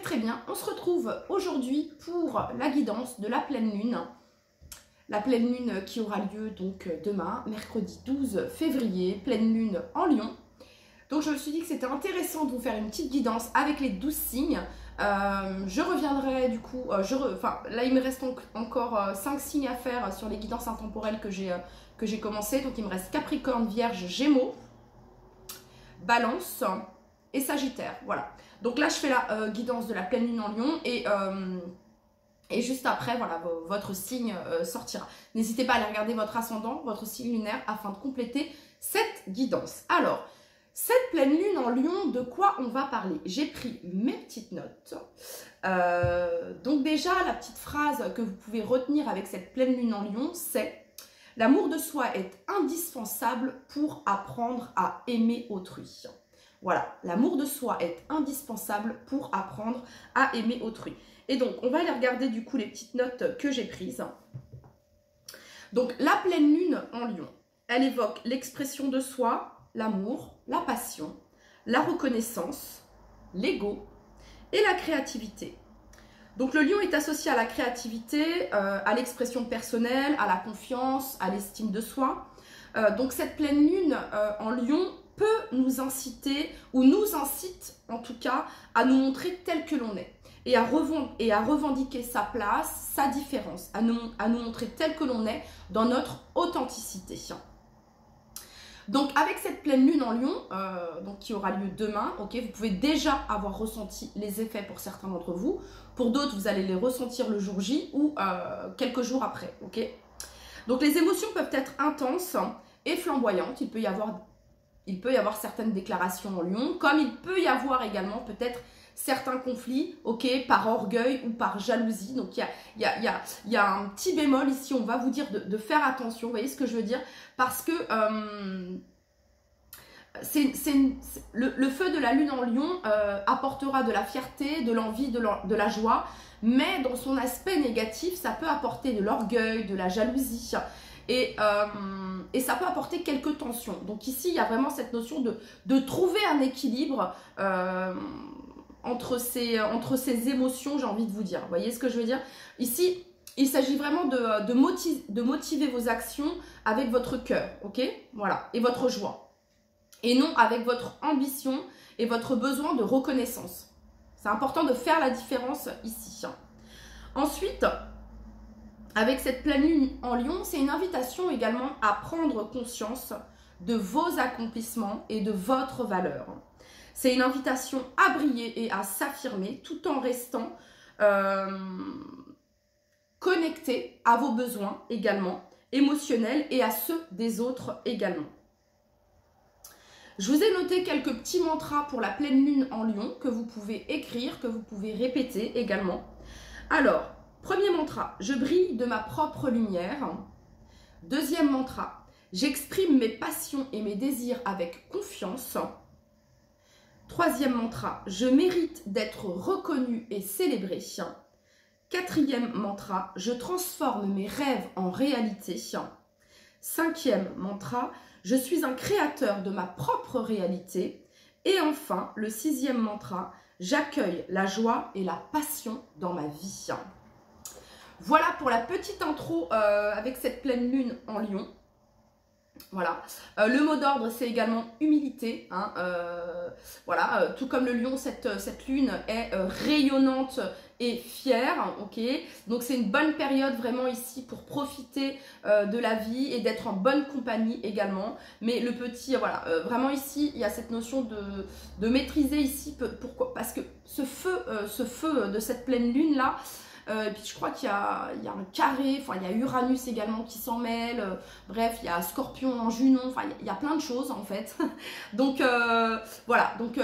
très bien. On se retrouve aujourd'hui pour la guidance de la pleine lune. La pleine lune qui aura lieu donc demain, mercredi 12 février, pleine lune en Lion. Donc je me suis dit que c'était intéressant de vous faire une petite guidance avec les 12 signes. Je reviendrai du coup, là il me reste encore 5 signes à faire sur les guidances intemporelles que j'ai commencé. Donc il me reste Capricorne, Vierge, Gémeaux, Balance et Sagittaire. Voilà. Donc là je fais la guidance de la pleine lune en Lion et juste après, voilà, votre signe sortira. N'hésitez pas à aller regarder votre ascendant, votre signe lunaire, afin de compléter cette guidance. Alors, cette pleine lune en Lion, de quoi on va parler? J'ai pris mes petites notes. Donc déjà, la petite phrase que vous pouvez retenir avec cette pleine lune en Lion, c'est « L'amour de soi est indispensable pour apprendre à aimer autrui ». Voilà, l'amour de soi est indispensable pour apprendre à aimer autrui. Et donc, on va aller regarder du coup les petites notes que j'ai prises. Donc, la pleine lune en Lion, elle évoque l'expression de soi, l'amour, la passion, la reconnaissance, l'ego et la créativité. Donc, le Lion est associé à la créativité, à l'expression personnelle, à la confiance, à l'estime de soi. Donc, cette pleine lune en Lion peut nous inciter, ou nous incite en tout cas, à nous montrer tel que l'on est. Et à revendiquer sa place, sa différence, à nous montrer tel que l'on est dans notre authenticité. Donc avec cette pleine lune en Lion, donc qui aura lieu demain, ok, vous pouvez déjà avoir ressenti les effets pour certains d'entre vous. Pour d'autres, vous allez les ressentir le jour J ou quelques jours après. Ok. Donc les émotions peuvent être intenses et flamboyantes. Il peut y avoir certaines déclarations en Lion, comme il peut y avoir également peut-être certains conflits, ok, par orgueil ou par jalousie. Donc il y a un petit bémol ici, on va vous dire de faire attention, vous voyez ce que je veux dire, parce que le feu de la lune en Lion apportera de la fierté, de l'envie, de la joie, mais dans son aspect négatif, ça peut apporter de l'orgueil, de la jalousie. Et ça peut apporter quelques tensions. Donc ici, il y a vraiment cette notion de trouver un équilibre entre ces émotions, j'ai envie de vous dire. Vous voyez ce que je veux dire? Ici, il s'agit vraiment de motiver vos actions avec votre cœur, ok? Voilà, et votre joie. Et non avec votre ambition et votre besoin de reconnaissance. C'est important de faire la différence ici. Ensuite, avec cette pleine lune en Lion, c'est une invitation également à prendre conscience de vos accomplissements et de votre valeur. C'est une invitation à briller et à s'affirmer tout en restant connecté à vos besoins également, émotionnels et à ceux des autres également. Je vous ai noté quelques petits mantras pour la pleine lune en Lion que vous pouvez écrire, que vous pouvez répéter également. Alors, premier mantra, je brille de ma propre lumière. Deuxième mantra, j'exprime mes passions et mes désirs avec confiance. Troisième mantra, je mérite d'être reconnu et célébré. Quatrième mantra, je transforme mes rêves en réalité. Cinquième mantra, je suis un créateur de ma propre réalité. Et enfin, le sixième mantra, j'accueille la joie et la passion dans ma vie. Voilà pour la petite intro avec cette pleine lune en Lion. Voilà. Le mot d'ordre, c'est également humilité. Hein, voilà. Tout comme le Lion, cette lune est rayonnante et fière. Ok. Donc c'est une bonne période vraiment ici pour profiter de la vie et d'être en bonne compagnie également. Mais le petit, voilà, vraiment ici, il y a cette notion de maîtriser ici. Pourquoi? Parce que ce feu de cette pleine lune là. Et puis je crois qu'il y a un carré, enfin il y a Uranus également qui s'en mêle, bref il y a Scorpion en Junon, enfin il y a plein de choses en fait. Donc voilà, donc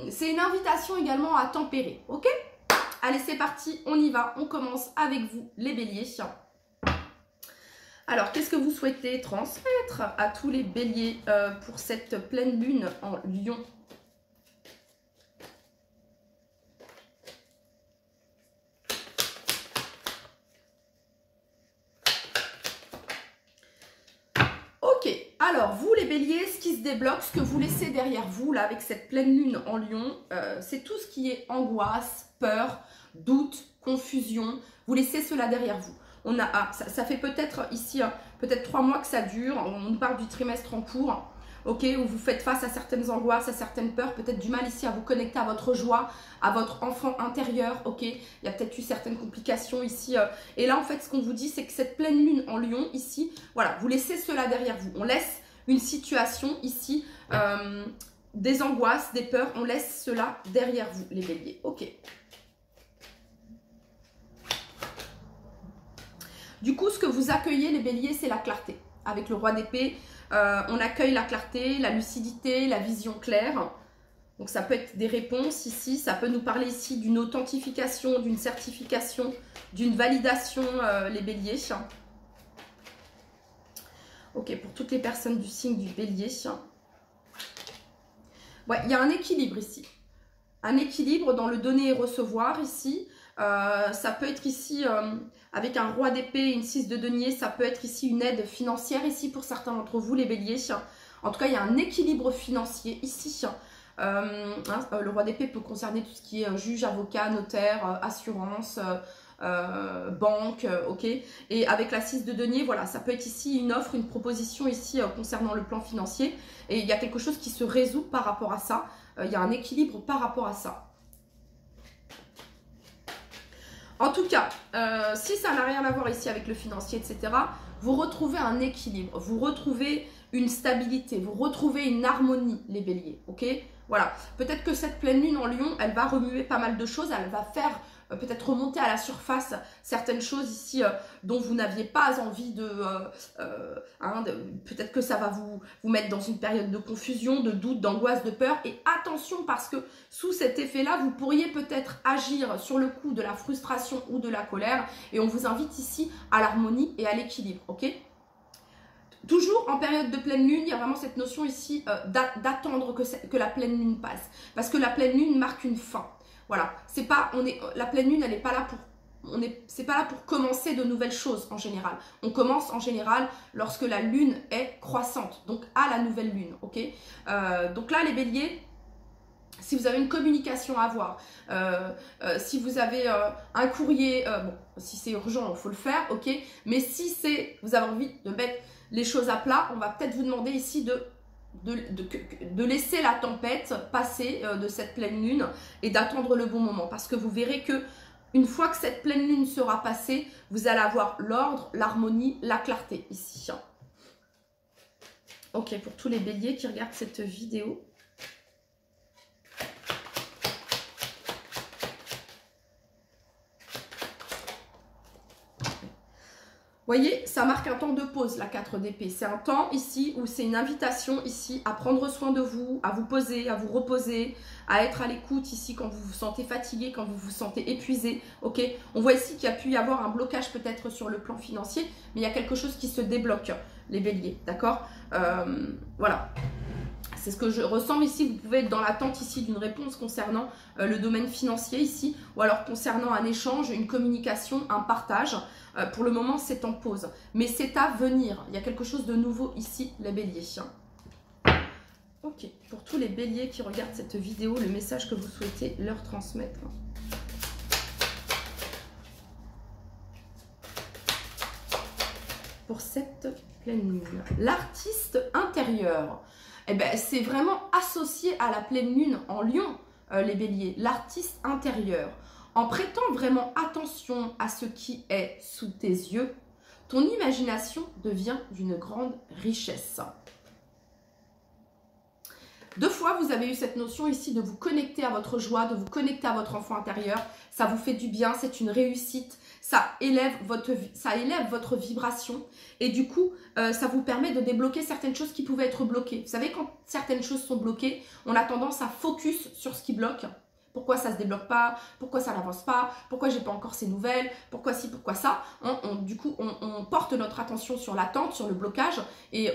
c'est une invitation également à tempérer, ok? Allez c'est parti, on y va, on commence avec vous les béliers. Alors qu'est-ce que vous souhaitez transmettre à tous les béliers pour cette pleine lune en Lion? Alors, vous les béliers, ce qui se débloque, ce que vous laissez derrière vous, là, avec cette pleine lune en lion, c'est tout ce qui est angoisse, peur, doute, confusion. Vous laissez cela derrière vous. On a, ça fait peut-être ici, peut-être 3 mois que ça dure. On parle du trimestre en cours, ok, où vous faites face à certaines angoisses, à certaines peurs, peut-être du mal ici à vous connecter à votre joie, à votre enfant intérieur, ok. Il y a peut-être eu certaines complications ici. Et là, en fait, ce qu'on vous dit, c'est que cette pleine lune en lion, ici, voilà, vous laissez cela derrière vous. On laisse une situation ici, des angoisses, des peurs, on laisse cela derrière vous, les béliers, ok. Du coup, ce que vous accueillez, les béliers, c'est la clarté. Avec le roi d'épée, on accueille la clarté, la lucidité, la vision claire. Donc, ça peut être des réponses ici. Ça peut nous parler ici d'une authentification, d'une certification, d'une validation, les béliers. Ok, pour toutes les personnes du signe du bélier. Ouais, il y a un équilibre ici. Un équilibre dans le donner et recevoir ici. Ça peut être ici, avec un roi d'épée, une 6 de denier, ça peut être ici une aide financière ici pour certains d'entre vous, les béliers. En tout cas, il y a un équilibre financier ici. Le roi d'épée peut concerner tout ce qui est juge, avocat, notaire, assurance, banque, ok. Et avec la 6 de denier, voilà, ça peut être ici une offre, une proposition ici concernant le plan financier. Et il y a quelque chose qui se résout par rapport à ça. Il y a un équilibre par rapport à ça. En tout cas, si ça n'a rien à voir ici avec le financier, etc., vous retrouvez un équilibre, vous retrouvez une stabilité, vous retrouvez une harmonie, les béliers, ok? Voilà, peut-être que cette pleine lune en lion, elle va remuer pas mal de choses, elle va faire peut-être remonter à la surface certaines choses ici dont vous n'aviez pas envie peut-être que ça va vous mettre dans une période de confusion, de doute, d'angoisse, de peur. Et attention, parce que sous cet effet-là, vous pourriez peut-être agir sur le coup de la frustration ou de la colère. Et on vous invite ici à l'harmonie et à l'équilibre, ok? Toujours en période de pleine lune, il y a vraiment cette notion ici d'attendre que la pleine lune passe. Parce que la pleine lune marque une fin. Voilà, la pleine lune, elle n'est pas là c'est pas là pour commencer de nouvelles choses en général. On commence en général lorsque la lune est croissante, donc à la nouvelle lune, ok. Donc là, les béliers, si vous avez une communication à avoir, si vous avez un courrier, bon, si c'est urgent, il faut le faire, ok. Mais si vous avez envie de mettre les choses à plat, on va peut-être vous demander ici de laisser la tempête passer de cette pleine lune et d'attendre le bon moment. Parce que vous verrez que une fois que cette pleine lune sera passée, vous allez avoir l'ordre, l'harmonie, la clarté ici. Ok, pour tous les béliers qui regardent cette vidéo. Voyez, ça marque un temps de pause, la 4 d'épée. C'est un temps ici où c'est une invitation ici à prendre soin de vous, à vous poser, à vous reposer, à être à l'écoute ici quand vous vous sentez fatigué, quand vous vous sentez épuisé. Ok, on voit ici qu'il y a pu y avoir un blocage peut-être sur le plan financier, mais il y a quelque chose qui se débloque, les béliers, d'accord? Voilà. C'est ce que je ressens ici. Vous pouvez être dans l'attente ici d'une réponse concernant le domaine financier ici, ou alors concernant un échange, une communication, un partage. Pour le moment, c'est en pause. Mais c'est à venir. Il y a quelque chose de nouveau ici, les béliers. Ok, pour tous les béliers qui regardent cette vidéo, le message que vous souhaitez leur transmettre. Pour cette pleine lune. L'artiste intérieur. Eh ben, c'est vraiment associé à la pleine lune en lion, les béliers. L'artiste intérieur. En prêtant vraiment attention à ce qui est sous tes yeux, ton imagination devient d'une grande richesse. 2 fois, vous avez eu cette notion ici de vous connecter à votre joie, de vous connecter à votre enfant intérieur. Ça vous fait du bien, c'est une réussite. Ça élève votre vibration. Et du coup, ça vous permet de débloquer certaines choses qui pouvaient être bloquées. Vous savez, quand certaines choses sont bloquées, on a tendance à focus sur ce qui bloque. Pourquoi ça ne se débloque pas? Pourquoi ça n'avance pas? Pourquoi j'ai pas encore ces nouvelles? Pourquoi ci, pourquoi ça? Du coup, on porte notre attention sur l'attente, sur le blocage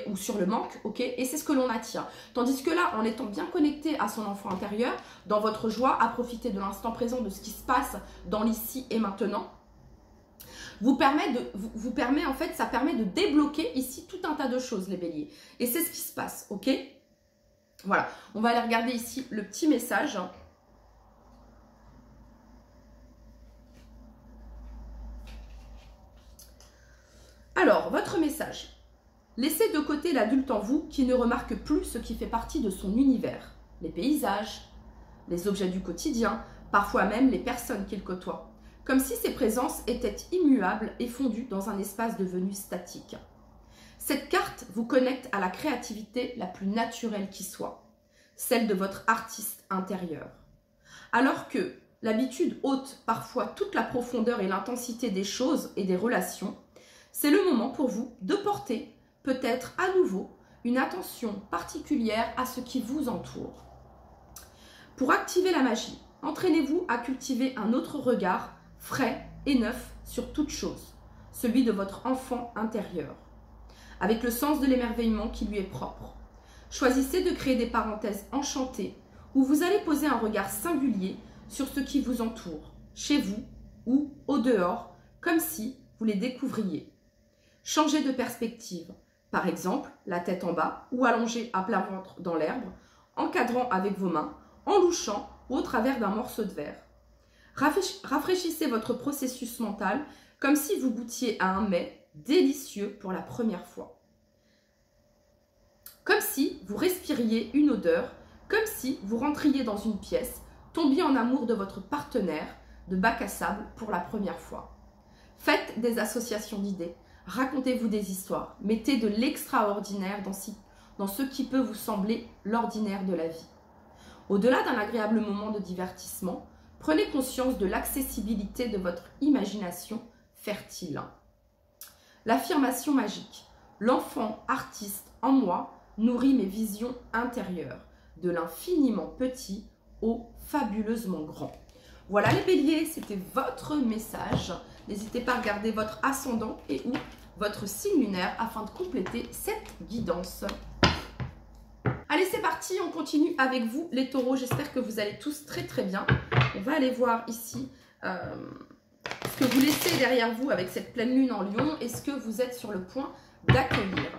ou sur le manque, ok? Et c'est ce que l'on attire. Tandis que là, en étant bien connecté à son enfant intérieur, dans votre joie, à profiter de l'instant présent, de ce qui se passe dans l'ici et maintenant, En fait, ça permet de débloquer ici tout un tas de choses, les béliers. Et c'est ce qui se passe, ok? Voilà, on va aller regarder ici le petit message. Alors, votre message. Laissez de côté l'adulte en vous qui ne remarque plus ce qui fait partie de son univers. Les paysages, les objets du quotidien, parfois même les personnes qu'il côtoie. Comme si ces présences étaient immuables et fondues dans un espace devenu statique. Cette carte vous connecte à la créativité la plus naturelle qui soit, celle de votre artiste intérieur. Alors que l'habitude ôte parfois toute la profondeur et l'intensité des choses et des relations, c'est le moment pour vous de porter, peut-être à nouveau, une attention particulière à ce qui vous entoure. Pour activer la magie, entraînez-vous à cultiver un autre regard frais et neuf sur toute chose, celui de votre enfant intérieur, avec le sens de l'émerveillement qui lui est propre. Choisissez de créer des parenthèses enchantées où vous allez poser un regard singulier sur ce qui vous entoure, chez vous ou au dehors, comme si vous les découvriez. Changez de perspective, par exemple la tête en bas ou allongée à plat ventre dans l'herbe, encadrant avec vos mains, en louchant ou au travers d'un morceau de verre. Rafraîchissez votre processus mental comme si vous goûtiez à un mets délicieux pour la première fois. Comme si vous respiriez une odeur, comme si vous rentriez dans une pièce, tombiez en amour de votre partenaire de bac à sable pour la première fois. Faites des associations d'idées, racontez-vous des histoires, mettez de l'extraordinaire dans ce qui peut vous sembler l'ordinaire de la vie. Au-delà d'un agréable moment de divertissement, prenez conscience de l'accessibilité de votre imagination fertile. L'affirmation magique. L'enfant artiste en moi nourrit mes visions intérieures, de l'infiniment petit au fabuleusement grand. Voilà les béliers, c'était votre message. N'hésitez pas à regarder votre ascendant et ou votre signe lunaire afin de compléter cette guidance. Allez, c'est parti, on continue avec vous les taureaux. J'espère que vous allez tous très très bien. On va aller voir ici ce que vous laissez derrière vous avec cette pleine lune en lion et ce que vous êtes sur le point d'accueillir.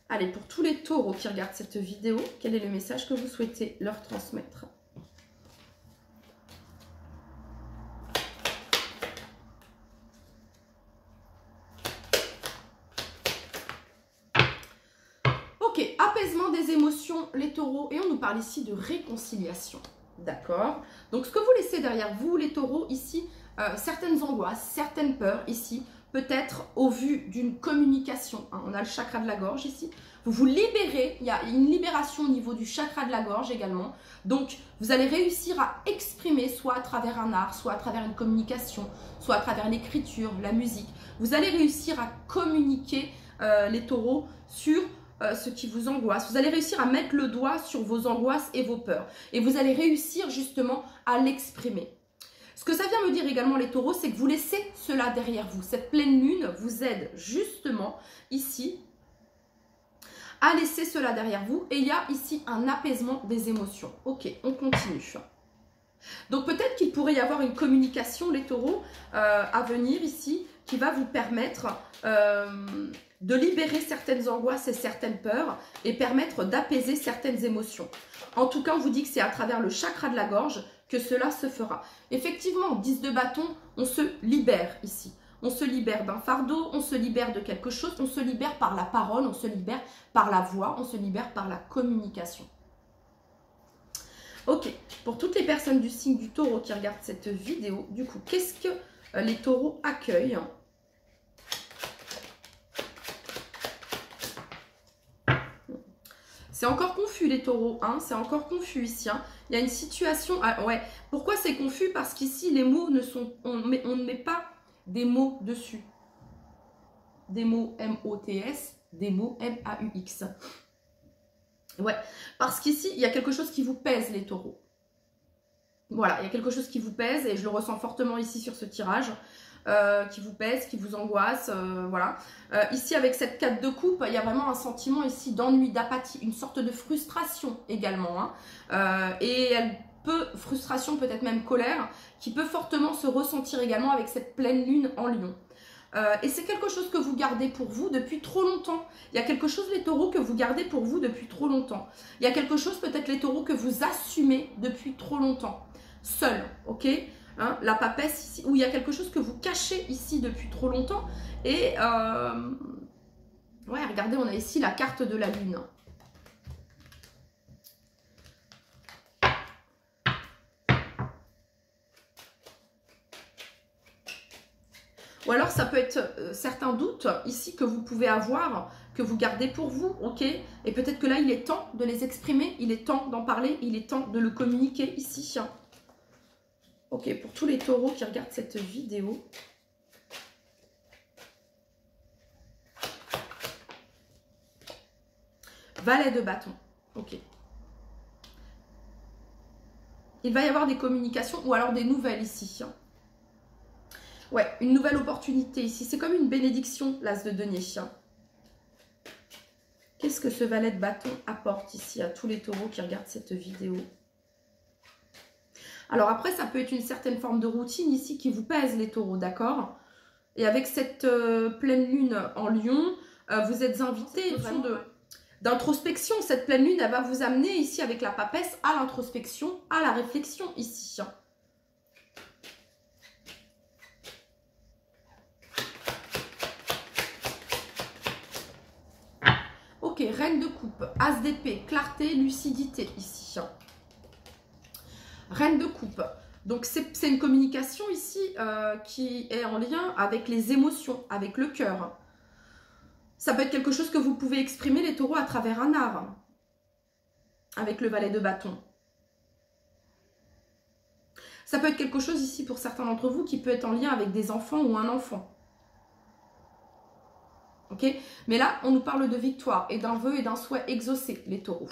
Allez, pour tous les taureaux qui regardent cette vidéo, quel est le message que vous souhaitez leur transmettre ? Ok, apaisement des émotions, les taureaux, et on nous parle ici de réconciliation. D'accord? Donc, ce que vous laissez derrière vous, les taureaux, ici, certaines angoisses, certaines peurs, ici, peut-être au vu d'une communication. Hein, on a le chakra de la gorge ici. Vous vous libérez, il y a une libération au niveau du chakra de la gorge également. Donc, vous allez réussir à exprimer, soit à travers un art, soit à travers une communication, soit à travers l'écriture, la musique. Vous allez réussir à communiquer, les taureaux, sur ce qui vous angoisse. Vous allez réussir à mettre le doigt sur vos angoisses et vos peurs. Et vous allez réussir justement à l'exprimer. Ce que ça vient me dire également les taureaux, c'est que vous laissez cela derrière vous. Cette pleine lune vous aide justement ici à laisser cela derrière vous. Et il y a ici un apaisement des émotions. Ok, on continue. Donc peut-être qu'il pourrait y avoir une communication, les taureaux, à venir ici, qui va vous permettre de libérer certaines angoisses et certaines peurs et permettre d'apaiser certaines émotions. En tout cas, on vous dit que c'est à travers le chakra de la gorge que cela se fera. Effectivement, 10 de bâton, on se libère ici. On se libère d'un fardeau, on se libère de quelque chose, on se libère par la parole, on se libère par la voix, on se libère par la communication. Ok, pour toutes les personnes du signe du taureau qui regardent cette vidéo, du coup, qu'est-ce que les taureaux accueillent ? C'est encore confus les taureaux, hein, c'est encore confus ici. Hein. Il y a une situation... Ah, ouais. Pourquoi c'est confus? Parce qu'ici, les mots ne sont... On ne met pas des mots dessus. Des mots M-O-T-S, des mots M-A-U-X. Ouais, parce qu'ici, il y a quelque chose qui vous pèse, les taureaux. Voilà, il y a quelque chose qui vous pèse et je le ressens fortement ici sur ce tirage. Qui vous pèse, qui vous angoisse, voilà. Ici, avec cette 4 de coupe, il y a vraiment un sentiment ici d'ennui, d'apathie, une sorte de frustration également. Hein. Et elle frustration, peut-être même colère, qui peut fortement se ressentir également avec cette pleine lune en Lion. Et c'est quelque chose que vous gardez pour vous depuis trop longtemps. Il y a quelque chose, les taureaux, que vous gardez pour vous depuis trop longtemps. Il y a quelque chose, peut-être les taureaux, que vous assumez depuis trop longtemps. Seul, ok, hein, la papesse ici, où il y a quelque chose que vous cachez ici depuis trop longtemps. Et, ouais, regardez, on a ici la carte de la lune. Ou alors ça peut être certains doutes ici que vous pouvez avoir, que vous gardez pour vous, ok? Et peut-être que là, il est temps de les exprimer, il est temps d'en parler, il est temps de le communiquer ici. Ok, pour tous les taureaux qui regardent cette vidéo. Valet de bâton, ok. Il va y avoir des communications ou alors des nouvelles ici. Ouais, une nouvelle opportunité ici. C'est comme une bénédiction, l'as de denier. Qu'est-ce que ce valet de bâton apporte ici à tous les taureaux qui regardent cette vidéo? Alors après, ça peut être une certaine forme de routine ici qui vous pèse, les taureaux, d'accord? Et avec cette pleine lune en Lion, vous êtes invités d'introspection. Cette pleine lune, elle va vous amener ici avec la papesse à l'introspection, à la réflexion ici. Ok, reine de coupe, as d'épée, clarté, lucidité ici. Reine de coupe. Donc, c'est une communication ici qui est en lien avec les émotions, avec le cœur. Ça peut être quelque chose que vous pouvez exprimer, les taureaux, à travers un art. Avec le valet de bâton. Ça peut être quelque chose ici, pour certains d'entre vous, qui peut être en lien avec des enfants ou un enfant. Ok? Mais là, on nous parle de victoire et d'un vœu et d'un souhait exaucé, les taureaux.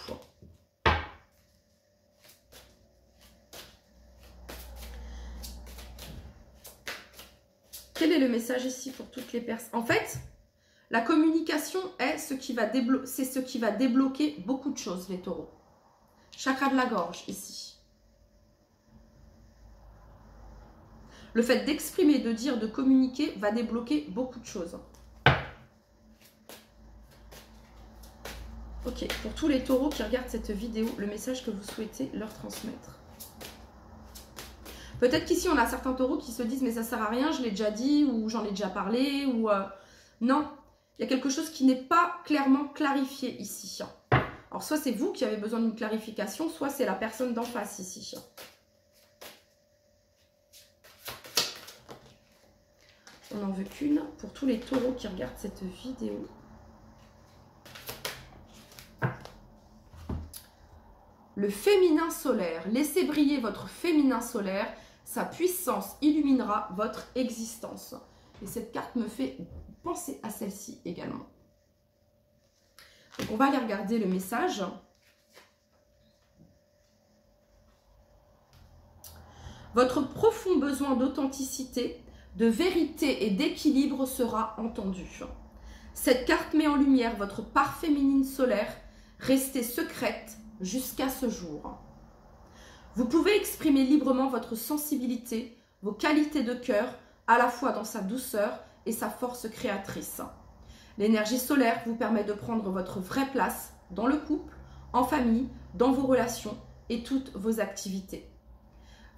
Quel est le message ici pour toutes les personnes? En fait, la communication est ce qui va débloquer beaucoup de choses, les taureaux. Chakra de la gorge, ici. Le fait d'exprimer, de dire, de communiquer va débloquer beaucoup de choses. Ok, pour tous les taureaux qui regardent cette vidéo, le message que vous souhaitez leur transmettre. Peut-être qu'ici, on a certains taureaux qui se disent « mais ça sert à rien, je l'ai déjà dit » ou « j'en ai déjà parlé » ou non, il y a quelque chose qui n'est pas clairement clarifié ici. Alors, soit c'est vous qui avez besoin d'une clarification, soit c'est la personne d'en face ici. On n'en veut qu'une pour tous les taureaux qui regardent cette vidéo. Le féminin solaire. Laissez briller votre féminin solaire. Sa puissance illuminera votre existence. Et cette carte me fait penser à celle-ci également. Donc, on va aller regarder le message. Votre profond besoin d'authenticité, de vérité et d'équilibre sera entendu. Cette carte met en lumière votre part féminine solaire, restée secrète jusqu'à ce jour. Vous pouvez exprimer librement votre sensibilité, vos qualités de cœur, à la fois dans sa douceur et sa force créatrice. L'énergie solaire vous permet de prendre votre vraie place dans le couple, en famille, dans vos relations et toutes vos activités.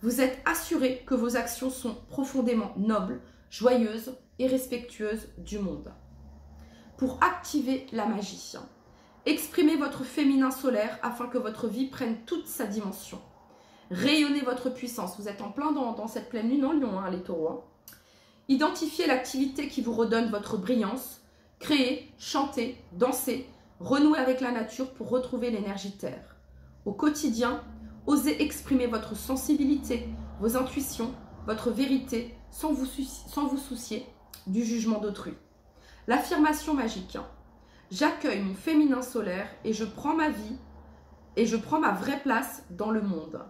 Vous êtes assuré que vos actions sont profondément nobles, joyeuses et respectueuses du monde. Pour activer la magie, exprimez votre féminin solaire afin que votre vie prenne toute sa dimension. Rayonnez votre puissance. Vous êtes en plein dans cette pleine lune en Lion, hein, les taureaux. Hein. Identifiez l'activité qui vous redonne votre brillance. Créez, chantez, dansez, renouez avec la nature pour retrouver l'énergie terre. Au quotidien, osez exprimer votre sensibilité, vos intuitions, votre vérité sans vous soucier du jugement d'autrui. L'affirmation magique. J'accueille mon féminin solaire et je prends ma vie et je prends ma vraie place dans le monde.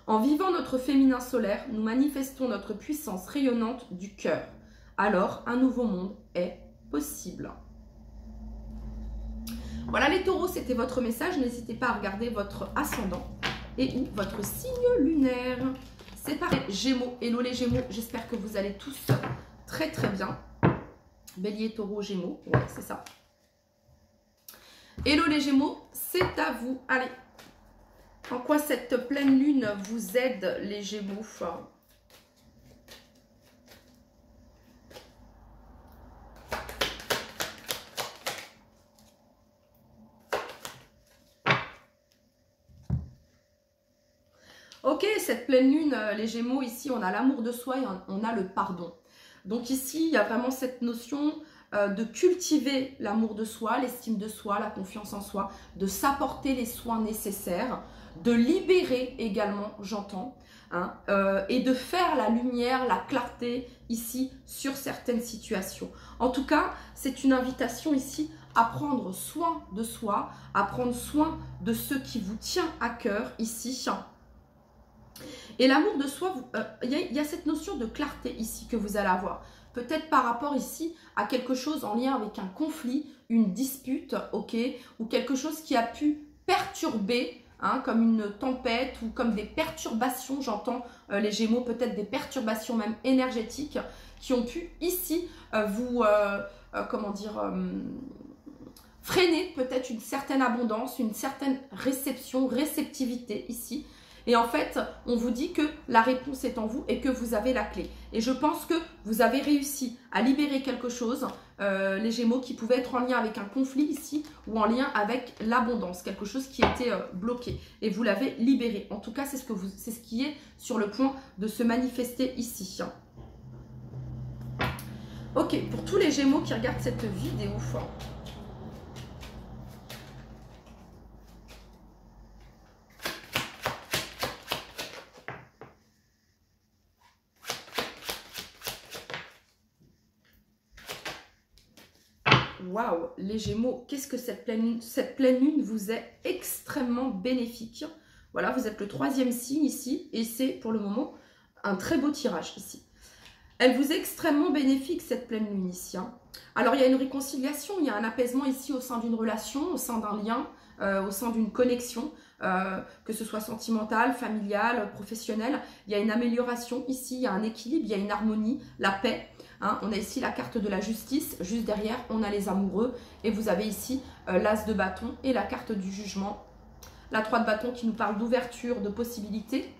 En vivant notre féminin solaire, nous manifestons notre puissance rayonnante du cœur. Alors, un nouveau monde est possible. Voilà les taureaux, c'était votre message. N'hésitez pas à regarder votre ascendant et ou votre signe lunaire. C'est pareil, Gémeaux. Hello les Gémeaux, j'espère que vous allez tous très très bien. Bélier, Taureau, Gémeaux, ouais c'est ça. Hello les Gémeaux, c'est à vous. Allez, en quoi cette pleine lune vous aide les Gémeaux? Ok, cette pleine lune, les Gémeaux, ici, on a l'amour de soi et on a le pardon. Donc ici, il y a vraiment cette notion de cultiver l'amour de soi, l'estime de soi, la confiance en soi, de s'apporter les soins nécessaires, de libérer également, j'entends, hein, et de faire la lumière, la clarté ici sur certaines situations. En tout cas, c'est une invitation ici à prendre soin de soi, à prendre soin de ce qui vous tient à cœur ici. Et l'amour de soi, il y a cette notion de clarté ici que vous allez avoir. Peut-être par rapport ici à quelque chose en lien avec un conflit, une dispute, ok, ou quelque chose qui a pu perturber, hein, comme une tempête ou comme des perturbations, j'entends les Gémeaux, peut-être des perturbations même énergétiques qui ont pu ici comment dire, freiner peut-être une certaine abondance, une certaine réceptivité ici. Et en fait, on vous dit que la réponse est en vous et que vous avez la clé. Et je pense que vous avez réussi à libérer quelque chose, les Gémeaux, qui pouvait être en lien avec un conflit ici ou en lien avec l'abondance, quelque chose qui était bloqué. Et vous l'avez libéré. En tout cas, c'est ce qui est sur le point de se manifester ici. Ok, pour tous les Gémeaux qui regardent cette vidéo, waouh, les Gémeaux, qu'est-ce que cette pleine lune vous est extrêmement bénéfique. Voilà, vous êtes le 3e signe ici et c'est pour le moment un très beau tirage ici. Elle vous est extrêmement bénéfique cette pleine lune ici. Hein. Alors il y a une réconciliation, il y a un apaisement ici au sein d'une relation, au sein d'un lien, au sein d'une connexion, que ce soit sentimentale, familiale, professionnelle. Il y a une amélioration ici, il y a un équilibre, il y a une harmonie, la paix. Hein, on a ici la carte de la justice, juste derrière on a les amoureux et vous avez ici l'as de bâton et la carte du jugement. La 3 de bâton qui nous parle d'ouverture, de possibilités.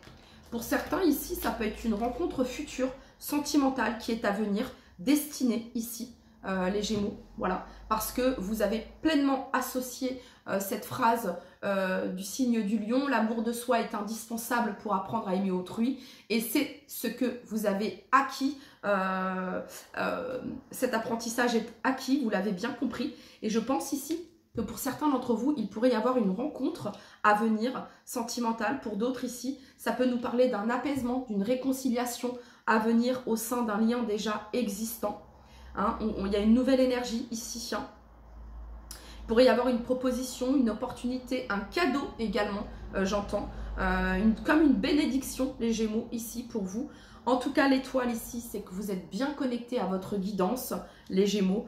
Pour certains ici ça peut être une rencontre future, sentimentale qui est à venir, destinée ici, les Gémeaux, voilà, parce que vous avez pleinement associé cette phrase du signe du lion, l'amour de soi est indispensable pour apprendre à aimer autrui, et c'est ce que vous avez acquis, cet apprentissage est acquis, vous l'avez bien compris, et je pense ici que pour certains d'entre vous, il pourrait y avoir une rencontre à venir sentimentale, pour d'autres ici, ça peut nous parler d'un apaisement, d'une réconciliation à venir au sein d'un lien déjà existant. Hein, il y a une nouvelle énergie ici. Hein. Il pourrait y avoir une proposition, une opportunité, un cadeau également, j'entends. Comme une bénédiction, les Gémeaux, ici pour vous. En tout cas, l'étoile ici, c'est que vous êtes bien connectés à votre guidance, les Gémeaux.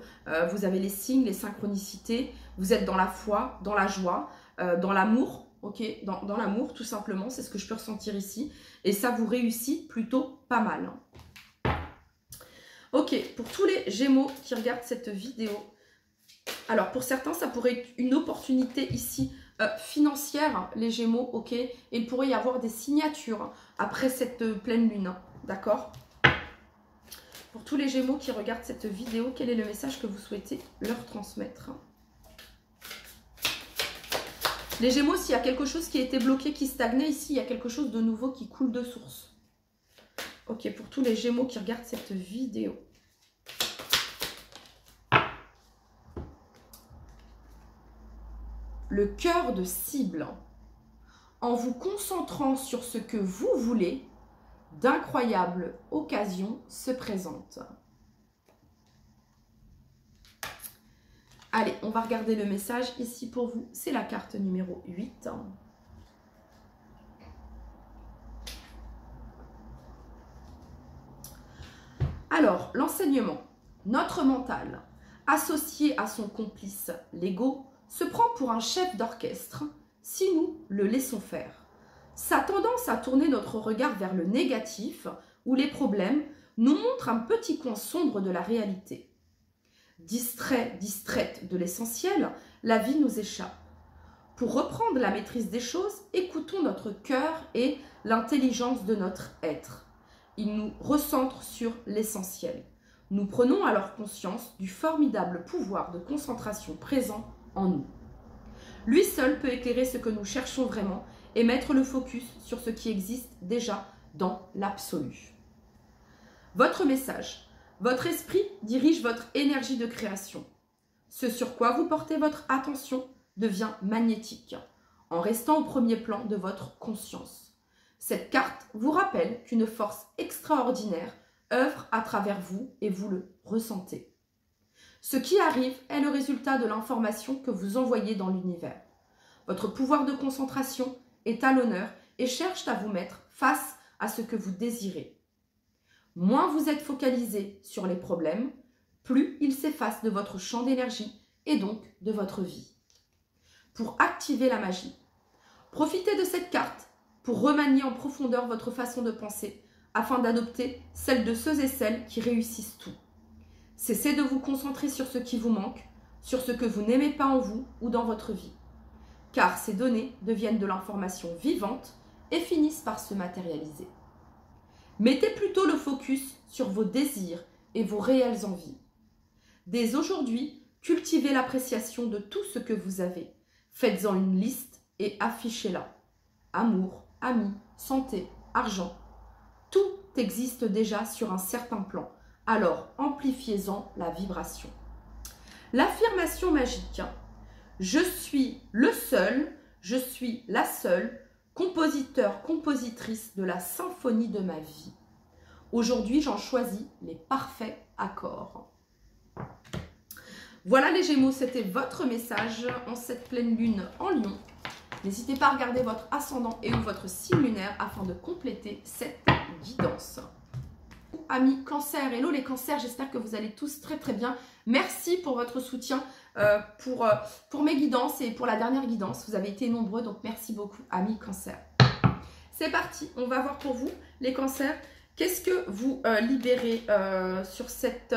Vous avez les signes, les synchronicités. Vous êtes dans la foi, dans la joie, dans l'amour. Ok, dans l'amour, tout simplement. C'est ce que je peux ressentir ici. Et ça vous réussit plutôt pas mal. Ok, pour tous les Gémeaux qui regardent cette vidéo, alors pour certains, ça pourrait être une opportunité ici financière, les Gémeaux, ok. Et il pourrait y avoir des signatures après cette pleine lune, d'accord. Pour tous les Gémeaux qui regardent cette vidéo, quel est le message que vous souhaitez leur transmettre? Les Gémeaux, s'il y a quelque chose qui a été bloqué, qui stagnait ici, il y a quelque chose de nouveau qui coule de source. Ok, pour tous les Gémeaux qui regardent cette vidéo. Le cœur de cible. En vous concentrant sur ce que vous voulez, d'incroyables occasions se présentent. Allez, on va regarder le message ici pour vous. C'est la carte numéro 8. Alors, l'enseignement. Notre mental, associé à son complice, l'ego, se prend pour un chef d'orchestre si nous le laissons faire. Sa tendance à tourner notre regard vers le négatif ou les problèmes nous montre un petit coin sombre de la réalité. Distraite de l'essentiel, la vie nous échappe. Pour reprendre la maîtrise des choses, écoutons notre cœur et l'intelligence de notre être. Il nous recentre sur l'essentiel. Nous prenons alors conscience du formidable pouvoir de concentration présent en nous. Lui seul peut éclairer ce que nous cherchons vraiment et mettre le focus sur ce qui existe déjà dans l'absolu. Votre message, votre esprit dirige votre énergie de création. Ce sur quoi vous portez votre attention devient magnétique, en restant au premier plan de votre conscience. Cette carte vous rappelle qu'une force extraordinaire œuvre à travers vous et vous le ressentez. Ce qui arrive est le résultat de l'information que vous envoyez dans l'univers. Votre pouvoir de concentration est à l'honneur et cherche à vous mettre face à ce que vous désirez. Moins vous êtes focalisé sur les problèmes, plus ils s'effacent de votre champ d'énergie et donc de votre vie. Pour activer la magie, profitez de cette carte pour remanier en profondeur votre façon de penser afin d'adopter celle de ceux et celles qui réussissent tout. Cessez de vous concentrer sur ce qui vous manque, sur ce que vous n'aimez pas en vous ou dans votre vie, car ces données deviennent de l'information vivante et finissent par se matérialiser. Mettez plutôt le focus sur vos désirs et vos réelles envies. Dès aujourd'hui, cultivez l'appréciation de tout ce que vous avez. Faites-en une liste et affichez-la. Amour, amis, santé, argent. Tout existe déjà sur un certain plan. Alors, amplifiez-en la vibration. L'affirmation magique. Je suis le seul, je suis la seule compositeur, compositrice de la symphonie de ma vie. Aujourd'hui, j'en choisis les parfaits accords. Voilà les Gémeaux, c'était votre message en cette pleine lune en Lion. N'hésitez pas à regarder votre ascendant et ou votre signe lunaire afin de compléter cette guidance. Amis Cancer, hello les Cancers, j'espère que vous allez tous très très bien. Merci pour votre soutien pour mes guidances et pour la dernière guidance. Vous avez été nombreux, donc merci beaucoup, amis Cancer. C'est parti, on va voir pour vous les Cancers. Qu'est-ce que vous libérez sur cette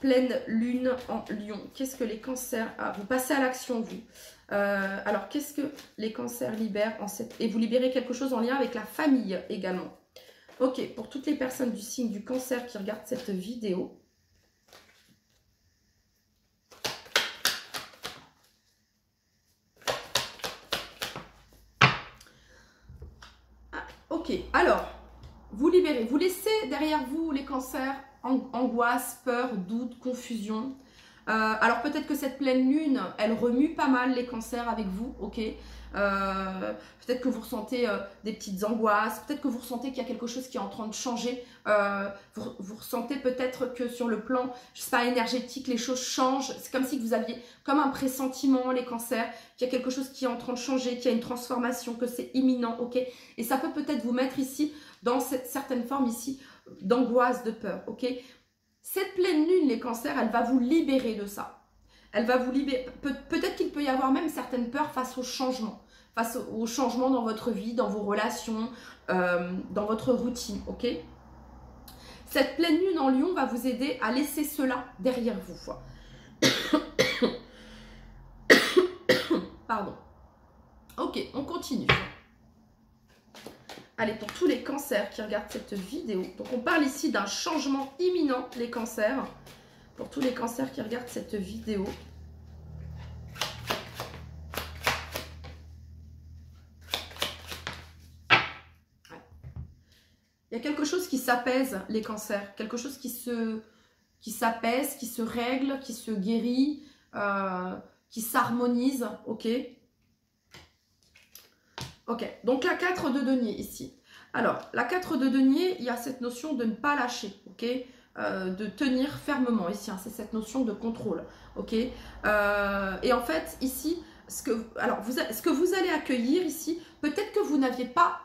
pleine lune en Lion? Qu'est-ce que les Cancers... vous passez à l'action, vous. Alors, qu'est-ce que les Cancers libèrent en cette... Et vous libérez quelque chose en lien avec la famille également. Ok, pour toutes les personnes du signe du Cancer qui regardent cette vidéo. Ok, alors, vous libérez, vous laissez derrière vous les Cancers, angoisse, peur, doute, confusion. Alors peut-être que cette pleine lune, elle remue pas mal les Cancers avec vous, ok. Peut-être que vous ressentez des petites angoisses, peut-être que vous ressentez qu'il y a quelque chose qui est en train de changer. Vous ressentez peut-être que sur le plan, je sais pas, énergétique, les choses changent. C'est comme si vous aviez comme un pressentiment, les Cancers, qu'il y a quelque chose qui est en train de changer, qu'il y a une transformation, que c'est imminent, ok. Et ça peut peut-être vous mettre ici, dans cette certaine forme ici, d'angoisse, de peur, ok. Cette pleine lune, les Cancers, elle va vous libérer de ça. Elle va vous libérer. Peut-être qu'il peut y avoir même certaines peurs face au changement dans votre vie, dans vos relations, dans votre routine, ok? Cette pleine lune en Lion va vous aider à laisser cela derrière vous. Pardon. Ok, on continue. Allez, pour tous les Cancers qui regardent cette vidéo, donc on parle ici d'un changement imminent, les Cancers. Pour tous les Cancers qui regardent cette vidéo. Il y a quelque chose qui s'apaise, les Cancers. Quelque chose qui s'apaise, qui se règle, qui se guérit, qui s'harmonise, ok? Ok, donc la 4 de denier ici. Alors, la 4 de denier, il y a cette notion de ne pas lâcher, ok, de tenir fermement ici, hein, c'est cette notion de contrôle, ok. Et en fait, ici, ce que vous allez accueillir ici, peut-être que vous n'aviez pas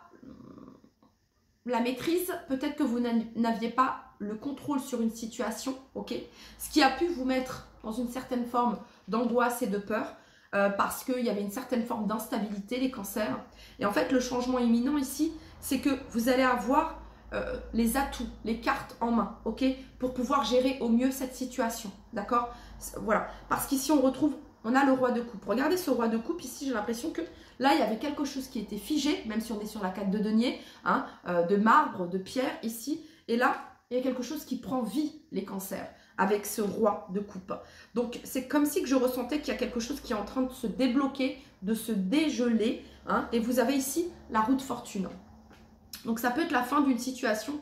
la maîtrise, peut-être que vous n'aviez pas le contrôle sur une situation, ok. Ce qui a pu vous mettre dans une certaine forme d'angoisse et de peur. parce qu'il y avait une certaine forme d'instabilité, les cancers. Et en fait, le changement imminent ici, c'est que vous allez avoir les atouts, les cartes en main, ok, pour pouvoir gérer au mieux cette situation, d'accord? Voilà, parce qu'ici, on a le roi de coupe. Regardez ce roi de coupe, ici, j'ai l'impression que là, il y avait quelque chose qui était figé, même si on est sur la carte de denier, hein, de marbre, de pierre, ici. Et là, il y a quelque chose qui prend vie, les cancers, avec ce roi de coupe. Donc, c'est comme si que je ressentais qu'il y a quelque chose qui est en train de se débloquer, de se dégeler, hein, et vous avez ici la roue de fortune. Donc, ça peut être la fin d'une situation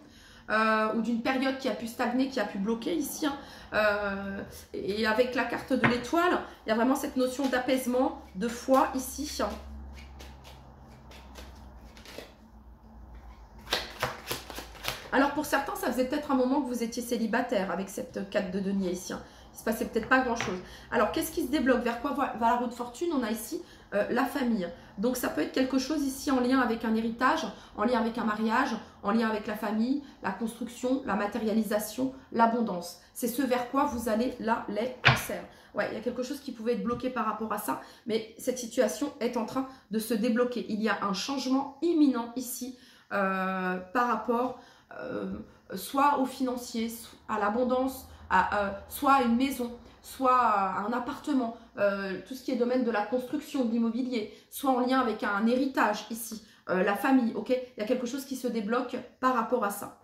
ou d'une période qui a pu stagner, qui a pu bloquer ici. Hein, et avec la carte de l'étoile, il y a vraiment cette notion d'apaisement, de foi ici. Hein. Alors pour certains, ça faisait peut-être un moment que vous étiez célibataire avec cette carte de denier ici. Hein. Il ne se passait peut-être pas grand-chose. Alors qu'est-ce qui se débloque? Vers quoi va la roue de fortune? On a ici la famille. Donc ça peut être quelque chose ici en lien avec un héritage, en lien avec un mariage, en lien avec la famille, la construction, la matérialisation, l'abondance. C'est ce vers quoi vous allez là, les cancers. Ouais, il y a quelque chose qui pouvait être bloqué par rapport à ça, mais cette situation est en train de se débloquer. Il y a un changement imminent ici par rapport soit au financier, à l'abondance, soit à une maison, soit à un appartement, tout ce qui est domaine de la construction, de l'immobilier, soit en lien avec un héritage ici, la famille, ok? Il y a quelque chose qui se débloque par rapport à ça.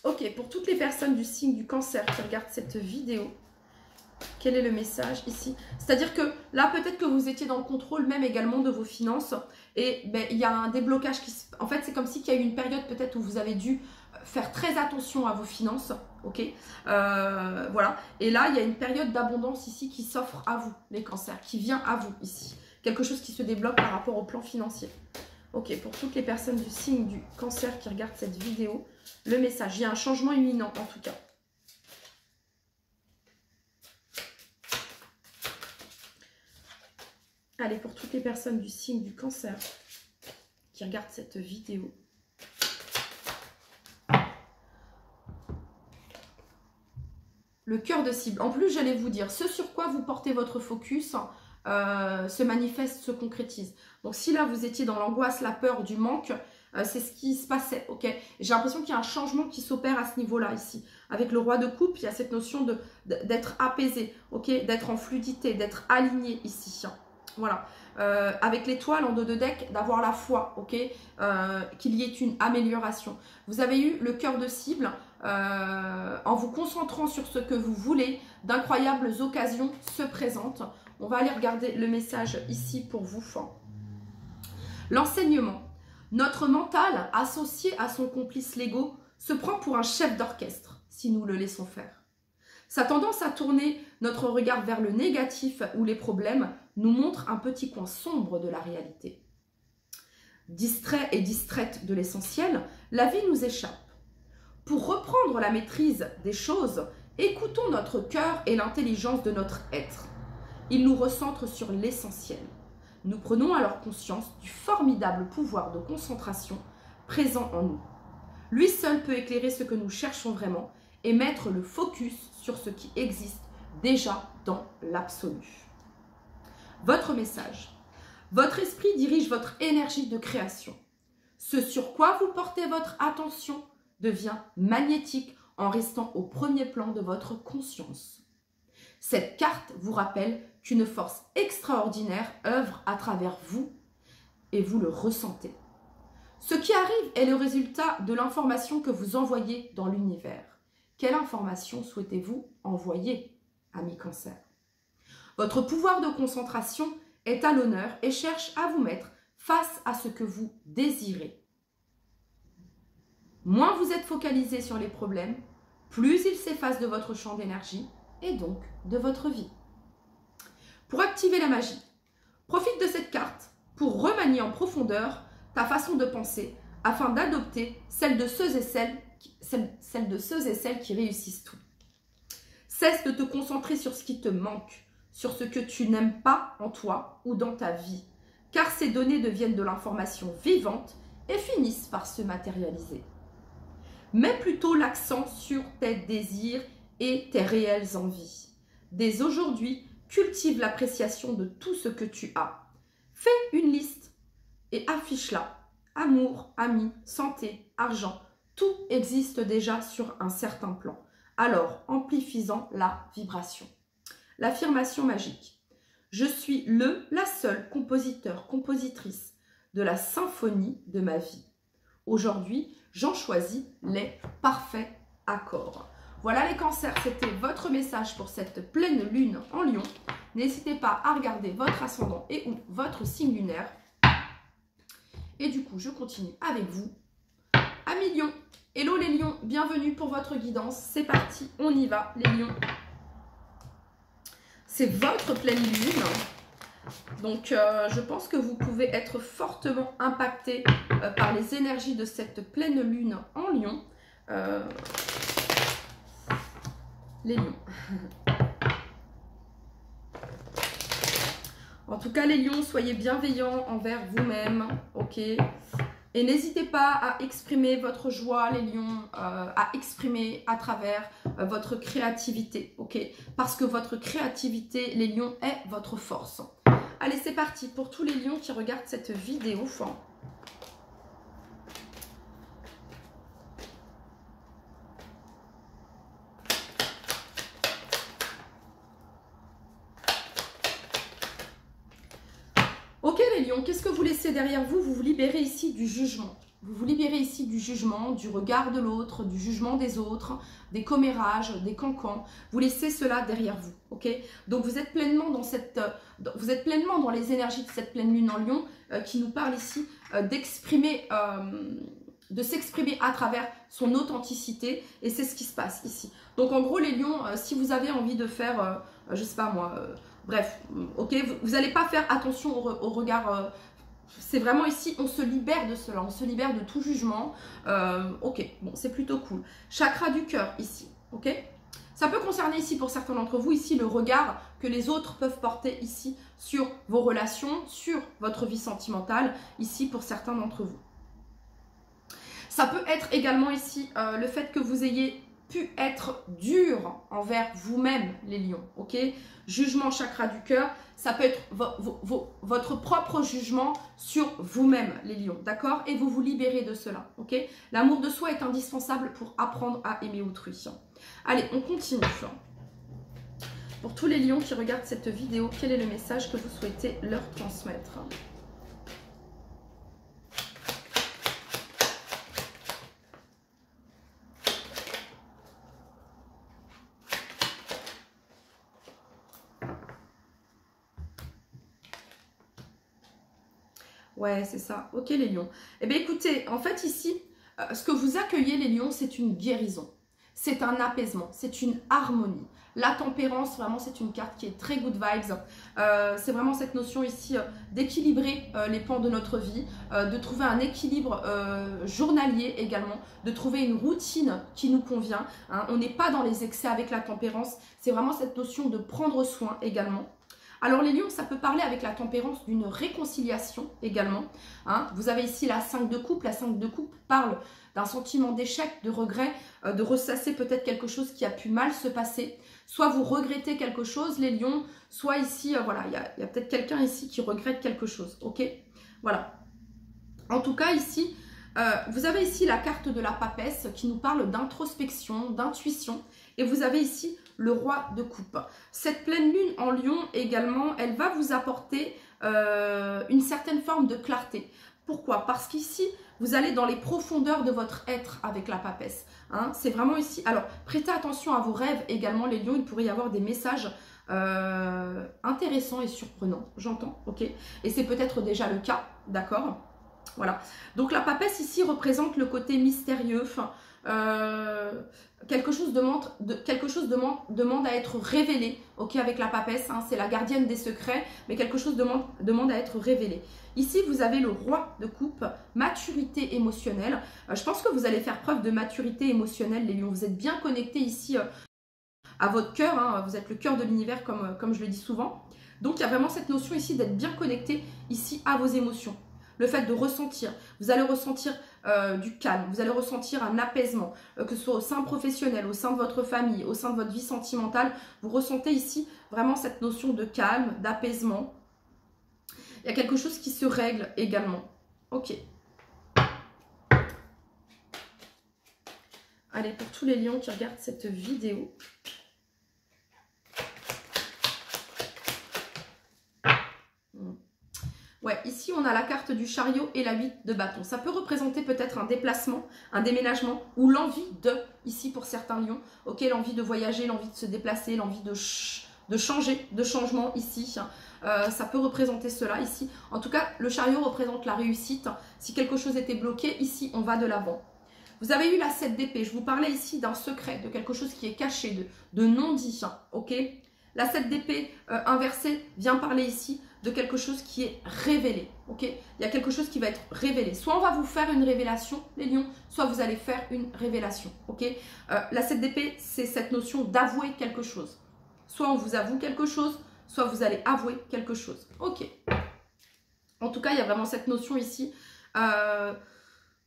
Ok, pour toutes les personnes du signe du cancer qui regardent cette vidéo, quel est le message ici? C'est-à-dire que là, peut-être que vous étiez dans le contrôle même également de vos finances et ben, il y a un déblocage qui se... En fait, c'est comme s'il y a eu une période peut-être où vous avez dû faire très attention à vos finances, ok? Voilà. Et là, il y a une période d'abondance ici qui s'offre à vous, les cancers, qui vient à vous ici. Quelque chose qui se débloque par rapport au plan financier. Ok, pour toutes les personnes du signe du cancer qui regardent cette vidéo, le message, il y a un changement imminent en tout cas. Allez, pour toutes les personnes du signe du cancer qui regardent cette vidéo. Le cœur de cible. En plus, j'allais vous dire, ce sur quoi vous portez votre focus se manifeste, se concrétise. Donc, si là, vous étiez dans l'angoisse, la peur, du manque, c'est ce qui se passait, ok? J'ai l'impression qu'il y a un changement qui s'opère à ce niveau-là, ici. Avec le roi de coupe, il y a cette notion d'être apaisé, ok? D'être en fluidité, d'être aligné ici. Voilà. Avec l'étoile en dos de deck, d'avoir la foi, ok, qu'il y ait une amélioration. Vous avez eu le cœur de cible, en vous concentrant sur ce que vous voulez, d'incroyables occasions se présentent. On va aller regarder le message ici pour vous. L'enseignement. Notre mental, associé à son complice l'ego, se prend pour un chef d'orchestre, si nous le laissons faire. Sa tendance à tourner notre regard vers le négatif ou les problèmes nous montre un petit coin sombre de la réalité. Distrait et distraite de l'essentiel, la vie nous échappe. Pour reprendre la maîtrise des choses, écoutons notre cœur et l'intelligence de notre être. Il nous recentre sur l'essentiel. Nous prenons alors conscience du formidable pouvoir de concentration présent en nous. Lui seul peut éclairer ce que nous cherchons vraiment et mettre le focus sur ce qui existe déjà dans l'absolu. Votre message. Votre esprit dirige votre énergie de création. Ce sur quoi vous portez votre attention devient magnétique en restant au premier plan de votre conscience. Cette carte vous rappelle qu'une force extraordinaire œuvre à travers vous et vous le ressentez. Ce qui arrive est le résultat de l'information que vous envoyez dans l'univers. Quelle information souhaitez-vous envoyer, ami Cancer? Votre pouvoir de concentration est à l'honneur et cherche à vous mettre face à ce que vous désirez. Moins vous êtes focalisé sur les problèmes, plus ils s'effacent de votre champ d'énergie et donc de votre vie. Pour activer la magie, profite de cette carte pour remanier en profondeur ta façon de penser afin d'adopter celle de ceux et celles qui réussissent tout. Cesse de te concentrer sur ce qui te manque, sur ce que tu n'aimes pas en toi ou dans ta vie, car ces données deviennent de l'information vivante et finissent par se matérialiser. Mets plutôt l'accent sur tes désirs et tes réelles envies. Dès aujourd'hui, Cultive l'appréciation de tout ce que tu as. Fais une liste et affiche-la. Amour, amis, santé, argent, tout existe déjà sur un certain plan. Alors, amplifie-en la vibration. L'affirmation magique. Je suis la seule compositrice de la symphonie de ma vie. Aujourd'hui, j'en choisis les parfaits accords. Voilà les cancers, c'était votre message pour cette pleine lune en Lion. N'hésitez pas à regarder votre ascendant et ou votre signe lunaire. Et du coup, je continue avec vous. Amis Lions, hello les Lions, bienvenue pour votre guidance. C'est parti, on y va les Lions. C'est votre pleine lune. Donc, je pense que vous pouvez être fortement impacté par les énergies de cette pleine lune en Lion. Les Lions. En tout cas, les Lions, soyez bienveillants envers vous-même, ok? Et n'hésitez pas à exprimer votre joie, les Lions, à exprimer à travers votre créativité, ok? Parce que votre créativité, les Lions, est votre force. Allez, c'est parti pour tous les Lions qui regardent cette vidéo. Ok les Lions, qu'est-ce que vous laissez derrière vous? Vous vous libérez ici du jugement. Vous vous libérez ici du jugement, du regard de l'autre, du jugement des autres, des commérages, des cancans. Vous laissez cela derrière vous, ok? Donc vous êtes pleinement dans dans les énergies de cette pleine lune en Lion qui nous parle ici d'exprimer, de s'exprimer à travers son authenticité, et c'est ce qui se passe ici. Donc en gros les Lions, si vous avez envie de faire, je sais pas moi, bref, ok, vous n'allez pas faire attention au regard. C'est vraiment ici, on se libère de cela, on se libère de tout jugement. Ok, bon, c'est plutôt cool. Chakra du cœur ici, ok? Ça peut concerner ici pour certains d'entre vous, ici le regard que les autres peuvent porter ici sur vos relations, sur votre vie sentimentale, ici pour certains d'entre vous. Ça peut être également ici le fait que vous ayez pu être dur envers vous-même, les Lions, ok? Jugement, chakra du cœur, ça peut être votre propre jugement sur vous-même, les Lions, d'accord? Et vous vous libérez de cela, ok? L'amour de soi est indispensable pour apprendre à aimer autrui. Allez, on continue. Pour tous les Lions qui regardent cette vidéo, quel est le message que vous souhaitez leur transmettre? Ouais, c'est ça. Ok, les Lions. Eh bien, écoutez, en fait, ici, ce que vous accueillez, les Lions, c'est une guérison. C'est un apaisement. C'est une harmonie. La tempérance, vraiment, c'est une carte qui est très good vibes. C'est vraiment cette notion ici d'équilibrer les pans de notre vie, de trouver un équilibre journalier également, de trouver une routine qui nous convient. Hein. On n'est pas dans les excès avec la tempérance. C'est vraiment cette notion de prendre soin également. Alors les Lions, ça peut parler avec la tempérance d'une réconciliation également. Hein. Vous avez ici la 5 de coupe. La 5 de coupe parle d'un sentiment d'échec, de regret, de ressasser peut-être quelque chose qui a pu mal se passer. Soit vous regrettez quelque chose, les Lions, soit ici, voilà, il y a peut-être quelqu'un ici qui regrette quelque chose, ok? Voilà. En tout cas, ici, vous avez ici la carte de la papesse qui nous parle d'introspection, d'intuition. Et vous avez ici le roi de coupe. Cette pleine lune en Lion également, elle va vous apporter une certaine forme de clarté. Pourquoi? Parce qu'ici, vous allez dans les profondeurs de votre être avec la papesse. Hein, c'est vraiment ici. Alors, prêtez attention à vos rêves également, les Lions. Il pourrait y avoir des messages intéressants et surprenants. J'entends, ok? Et c'est peut-être déjà le cas, d'accord? Voilà. Donc, la papesse ici représente le côté mystérieux. Quelque chose demande à être révélé, ok, avec la papesse, hein, c'est la gardienne des secrets, mais quelque chose demande à être révélé. Ici, vous avez le roi de coupe, maturité émotionnelle. Je pense que vous allez faire preuve de maturité émotionnelle, les Lions. Vous êtes bien connectés ici à votre cœur, hein, vous êtes le cœur de l'univers, comme je le dis souvent. Donc, il y a vraiment cette notion ici d'être bien connecté ici à vos émotions. le fait de ressentir. Vous allez ressentir du calme, vous allez ressentir un apaisement, que ce soit au sein professionnel, au sein de votre famille, au sein de votre vie sentimentale. Vous ressentez ici vraiment cette notion de calme, d'apaisement. Il y a quelque chose qui se règle également. Ok. Allez, pour tous les lions qui regardent cette vidéo. Ouais, ici on a la carte du chariot et la 8 de bâton. Ça peut représenter peut-être un déplacement, un déménagement ou l'envie de, ici pour certains lions, ok, l'envie de voyager, l'envie de se déplacer, l'envie de changer, de changement ici. Ça peut représenter cela ici. En tout cas, le chariot représente la réussite. Si quelque chose était bloqué, ici on va de l'avant. Vous avez eu la 7 d'épée. Je vous parlais ici d'un secret, de quelque chose qui est caché, de non-dit, ok. La 7 d'épée inversée vient parler ici de quelque chose qui est révélé, ok. Il y a quelque chose qui va être révélé. Soit on va vous faire une révélation, les lions, soit vous allez faire une révélation, ok. La 7 d'épée, c'est cette notion d'avouer quelque chose. Soit on vous avoue quelque chose, soit vous allez avouer quelque chose, ok. En tout cas, il y a vraiment cette notion ici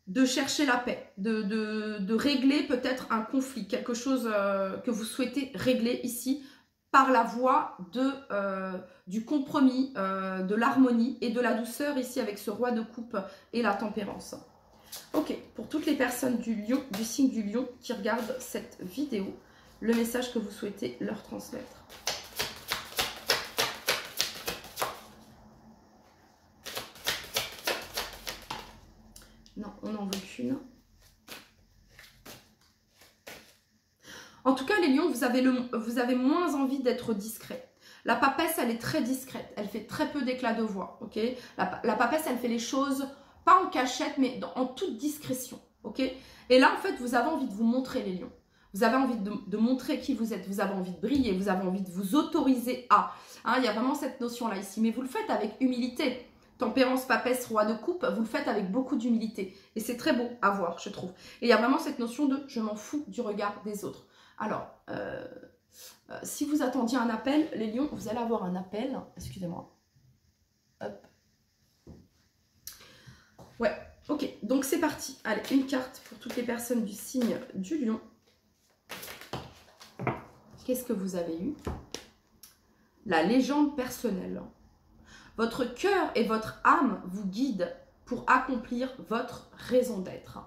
de chercher la paix, de régler peut-être un conflit, quelque chose que vous souhaitez régler ici par la voie du compromis, de l'harmonie et de la douceur ici avec ce roi de coupe et la tempérance. Ok, pour toutes les personnes du lion, du signe du lion qui regardent cette vidéo, le message que vous souhaitez leur transmettre. Non, on n'en veut qu'une. En tout cas, les lions, vous avez moins envie d'être discret. La papesse, elle est très discrète. Elle fait très peu d'éclat de voix, ok. La papesse, elle fait les choses, pas en cachette, mais en toute discrétion, ok. Et là, en fait, vous avez envie de vous montrer, les lions. Vous avez envie de montrer qui vous êtes. Vous avez envie de briller. Vous avez envie de vous autoriser à. Hein, il y a vraiment cette notion-là ici. Mais vous le faites avec humilité. Tempérance, papesse, roi de coupe, vous le faites avec beaucoup d'humilité. Et c'est très beau à voir, je trouve. Et il y a vraiment cette notion de « je m'en fous du regard des autres ». Alors, si vous attendiez un appel, les lions, vous allez avoir un appel. Excusez-moi. Hop. Ouais, ok. Donc, c'est parti. Allez, une carte pour toutes les personnes du signe du lion. Qu'est-ce que vous avez eu? La légende personnelle. Votre cœur et votre âme vous guident pour accomplir votre raison d'être.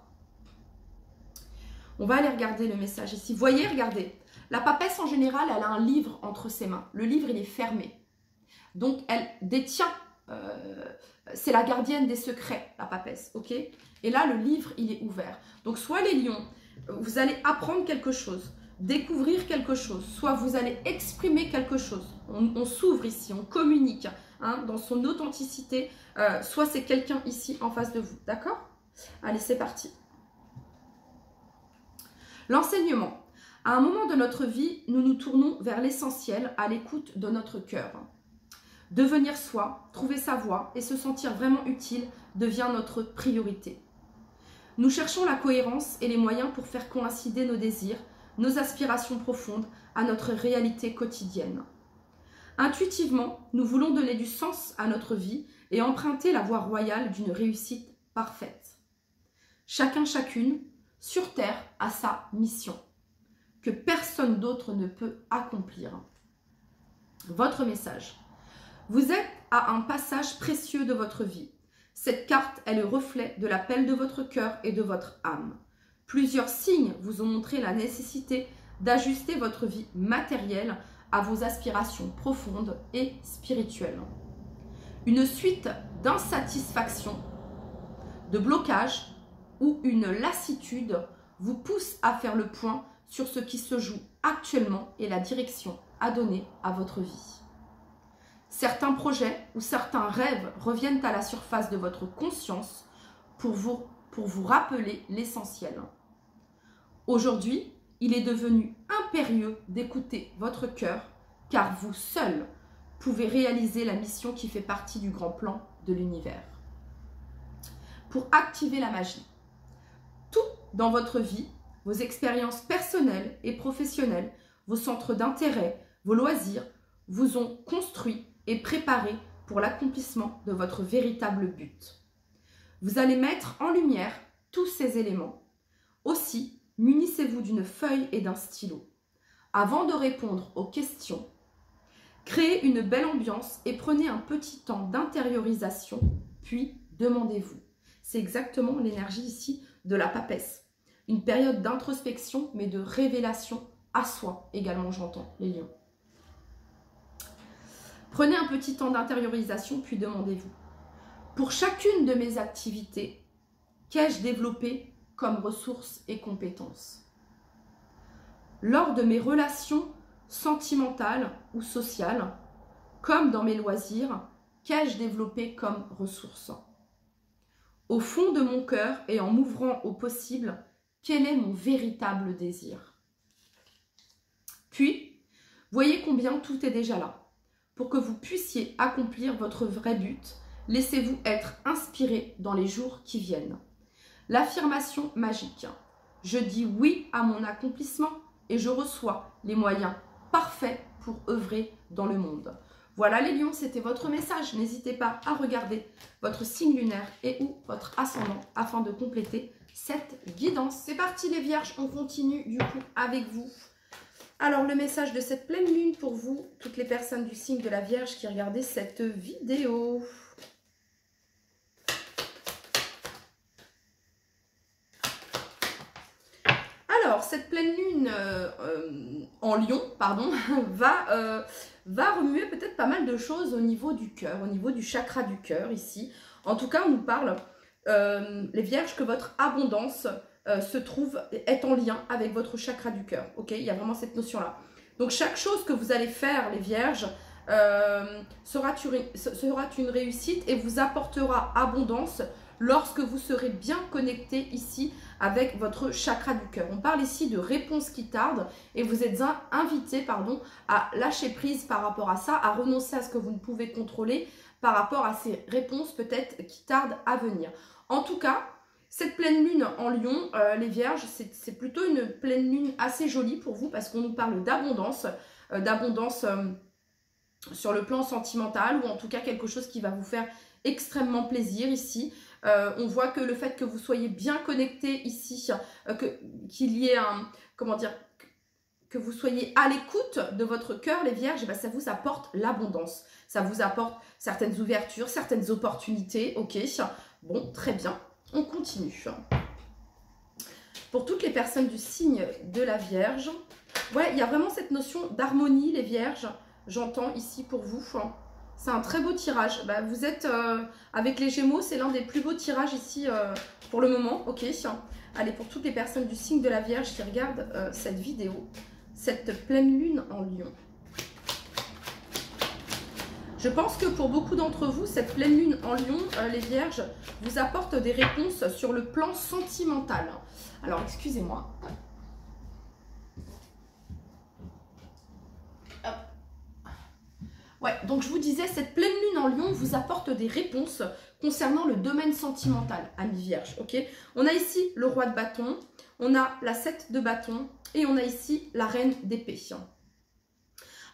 On va aller regarder le message ici. Voyez, regardez. La papesse, en général, elle a un livre entre ses mains. Le livre, il est fermé. Donc, elle détient... c'est la gardienne des secrets, la papesse, ok. Et là, le livre, il est ouvert. Donc, soit les lions, vous allez apprendre quelque chose, découvrir quelque chose, soit vous allez exprimer quelque chose. On s'ouvre ici, on communique hein, dans son authenticité. Soit c'est quelqu'un ici en face de vous, d'accord? Allez, c'est parti. L'enseignement. À un moment de notre vie, nous nous tournons vers l'essentiel, à l'écoute de notre cœur. Devenir soi, trouver sa voie et se sentir vraiment utile devient notre priorité. Nous cherchons la cohérence et les moyens pour faire coïncider nos désirs, nos aspirations profondes à notre réalité quotidienne. Intuitivement, nous voulons donner du sens à notre vie et emprunter la voie royale d'une réussite parfaite. Chacun, chacune, sur Terre, a sa mission, que personne d'autre ne peut accomplir. Votre message. Vous êtes à un passage précieux de votre vie. Cette carte est le reflet de l'appel de votre cœur et de votre âme. Plusieurs signes vous ont montré la nécessité d'ajuster votre vie matérielle à vos aspirations profondes et spirituelles. Une suite d'insatisfaction, de blocages ou une lassitude vous pousse à faire le point sur ce qui se joue actuellement et la direction à donner à votre vie. Certains projets ou certains rêves reviennent à la surface de votre conscience pour vous rappeler l'essentiel. Aujourd'hui, il est devenu impérieux d'écouter votre cœur car vous seul pouvez réaliser la mission qui fait partie du grand plan de l'univers. Pour activer la magie, tout dans votre vie, vos expériences personnelles et professionnelles, vos centres d'intérêt, vos loisirs, vous ont construit et préparé pour l'accomplissement de votre véritable but. Vous allez mettre en lumière tous ces éléments. Aussi, munissez-vous d'une feuille et d'un stylo. Avant de répondre aux questions, créez une belle ambiance et prenez un petit temps d'intériorisation, puis demandez-vous. C'est exactement l'énergie ici de la papesse. Une période d'introspection, mais de révélation à soi également, j'entends, les lions. Prenez un petit temps d'intériorisation, puis demandez-vous. Pour chacune de mes activités, qu'ai-je développé comme ressources et compétences? Lors de mes relations sentimentales ou sociales, comme dans mes loisirs, qu'ai-je développé comme ressources? Au fond de mon cœur et en m'ouvrant au possible, quel est mon véritable désir? Puis, voyez combien tout est déjà là. Pour que vous puissiez accomplir votre vrai but, laissez-vous être inspiré dans les jours qui viennent. L'affirmation magique. Je dis oui à mon accomplissement et je reçois les moyens parfaits pour œuvrer dans le monde. Voilà les lions, c'était votre message. N'hésitez pas à regarder votre signe lunaire et ou votre ascendant afin de compléter cette guidance. C'est parti les vierges, on continue du coup avec vous. Alors le message de cette pleine lune pour vous, toutes les personnes du signe de la Vierge qui regardaient cette vidéo. Alors, cette pleine lune en lion, pardon, va remuer peut-être pas mal de choses au niveau du cœur, au niveau du chakra du cœur ici. En tout cas, on nous parle, les vierges, que votre abondance est en lien avec votre chakra du cœur. Ok, il y a vraiment cette notion-là. Donc, chaque chose que vous allez faire, les vierges, sera une réussite et vous apportera abondance lorsque vous serez bien connecté ici avec votre chakra du cœur. On parle ici de réponses qui tardent et vous êtes invité à lâcher prise par rapport à ça, à renoncer à ce que vous ne pouvez contrôler par rapport à ces réponses peut-être qui tardent à venir. En tout cas, cette pleine lune en lion, les vierges, c'est plutôt une pleine lune assez jolie pour vous parce qu'on nous parle d'abondance, sur le plan sentimental ou en tout cas quelque chose qui va vous faire extrêmement plaisir ici. On voit que le fait que vous soyez bien connecté ici, qu'il y ait que vous soyez à l'écoute de votre cœur, les vierges, ça vous apporte l'abondance. Ça vous apporte certaines ouvertures, certaines opportunités. Ok, bon, très bien. On continue. Pour toutes les personnes du signe de la Vierge, ouais, il y a vraiment cette notion d'harmonie, les vierges. J'entends ici pour vous. C'est un très beau tirage. Vous êtes avec les Gémeaux, c'est l'un des plus beaux tirages ici pour le moment. Ok. Allez, pour toutes les personnes du signe de la Vierge qui regardent cette vidéo, cette pleine lune en lion. Je pense que pour beaucoup d'entre vous, cette pleine lune en lion, les vierges, vous apporte des réponses sur le plan sentimental. Alors, excusez-moi. Ouais, donc je vous disais, cette pleine lune en lion vous apporte des réponses concernant le domaine sentimental, amis vierges, ok? On a ici le roi de bâton, on a la 7 de bâton et on a ici la reine d'épée.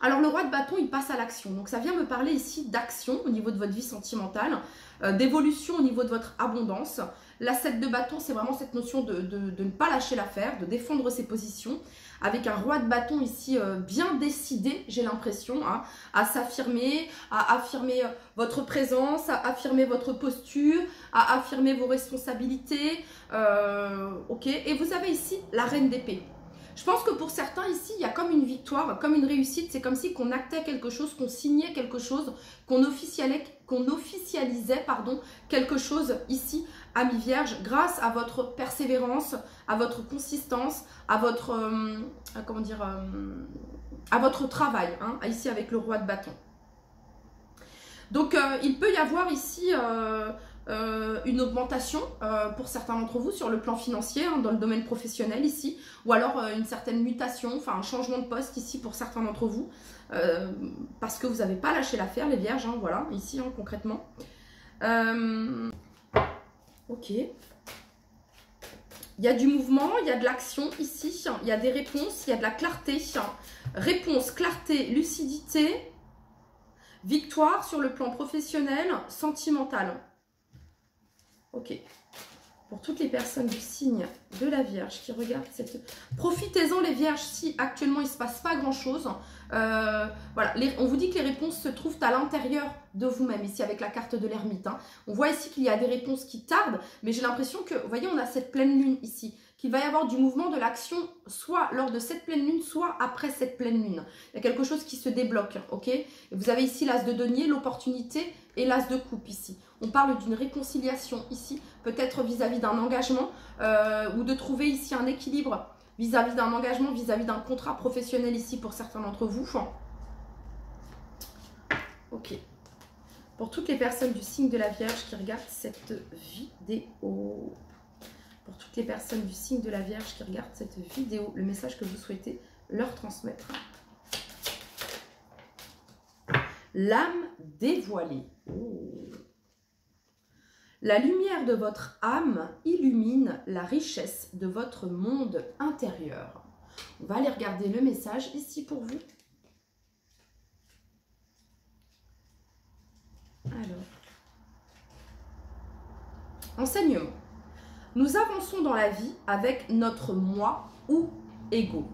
Alors, le roi de bâton, il passe à l'action. Donc, ça vient me parler ici d'action au niveau de votre vie sentimentale, d'évolution au niveau de votre abondance. La 7 de bâton, c'est vraiment cette notion de ne pas lâcher l'affaire, de défendre ses positions. Avec un roi de bâton ici bien décidé, j'ai l'impression, hein, à s'affirmer, à affirmer votre présence, à affirmer votre posture, à affirmer vos responsabilités. Ok. Et vous avez ici la reine d'épée. Je pense que pour certains ici, il y a comme une victoire, comme une réussite. C'est comme si qu'on actait quelque chose, qu'on signait quelque chose, qu'on officialisait quelque chose ici, amis vierges, grâce à votre persévérance, à votre consistance, à votre, à votre travail, hein, ici avec le roi de bâton. Donc, il peut y avoir ici une augmentation pour certains d'entre vous sur le plan financier, hein, dans le domaine professionnel ici, ou alors une certaine mutation, enfin un changement de poste ici pour certains d'entre vous, parce que vous n'avez pas lâché l'affaire, les vierges, hein, voilà, ici, hein, concrètement. Ok. Il y a du mouvement, il y a de l'action ici, il y a des réponses, il y a de la clarté. Réponse, clarté, lucidité, victoire sur le plan professionnel, sentimental. Ok. Pour toutes les personnes du signe de la Vierge qui regardent cette... Profitez-en les Vierges, si actuellement il ne se passe pas grand-chose. Voilà, on vous dit que les réponses se trouvent à l'intérieur de vous-même, ici avec la carte de l'ermite. Hein. On voit ici qu'il y a des réponses qui tardent, mais j'ai l'impression que, vous voyez, on a cette pleine lune ici, qu'il va y avoir du mouvement, de l'action, soit lors de cette pleine lune, soit après cette pleine lune. Il y a quelque chose qui se débloque, ok? Et vous avez ici l'as de denier, l'opportunité, et l'as de coupe ici. On parle d'une réconciliation ici, peut-être vis-à-vis d'un engagement, ou de trouver ici un équilibre vis-à-vis d'un engagement, vis-à-vis d'un contrat professionnel ici pour certains d'entre vous. Ok. Pour toutes les personnes du signe de la Vierge qui regardent cette vidéo. Pour toutes les personnes du signe de la Vierge qui regardent cette vidéo, le message que vous souhaitez leur transmettre. L'âme dévoilée. Oh. La lumière de votre âme illumine la richesse de votre monde intérieur. On va aller regarder le message ici pour vous. Alors, enseignement. Nous avançons dans la vie avec notre moi ou ego,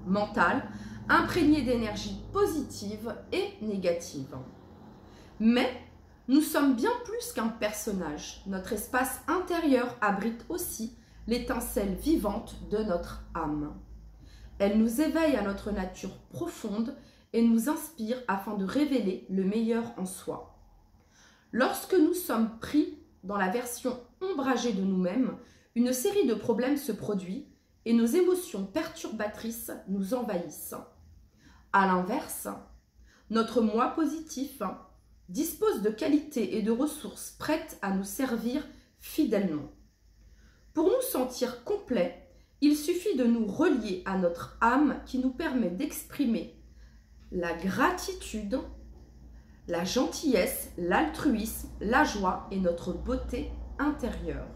mental, imprégné d'énergie positive et négative. Mais nous sommes bien plus qu'un personnage. Notre espace intérieur abrite aussi l'étincelle vivante de notre âme. Elle nous éveille à notre nature profonde et nous inspire afin de révéler le meilleur en soi. Lorsque nous sommes pris dans la version ombragée de nous-mêmes, une série de problèmes se produit et nos émotions perturbatrices nous envahissent. À l'inverse, notre moi positif dispose de qualités et de ressources prêtes à nous servir fidèlement. Pour nous sentir complets, il suffit de nous relier à notre âme qui nous permet d'exprimer la gratitude, la gentillesse, l'altruisme, la joie et notre beauté intérieure.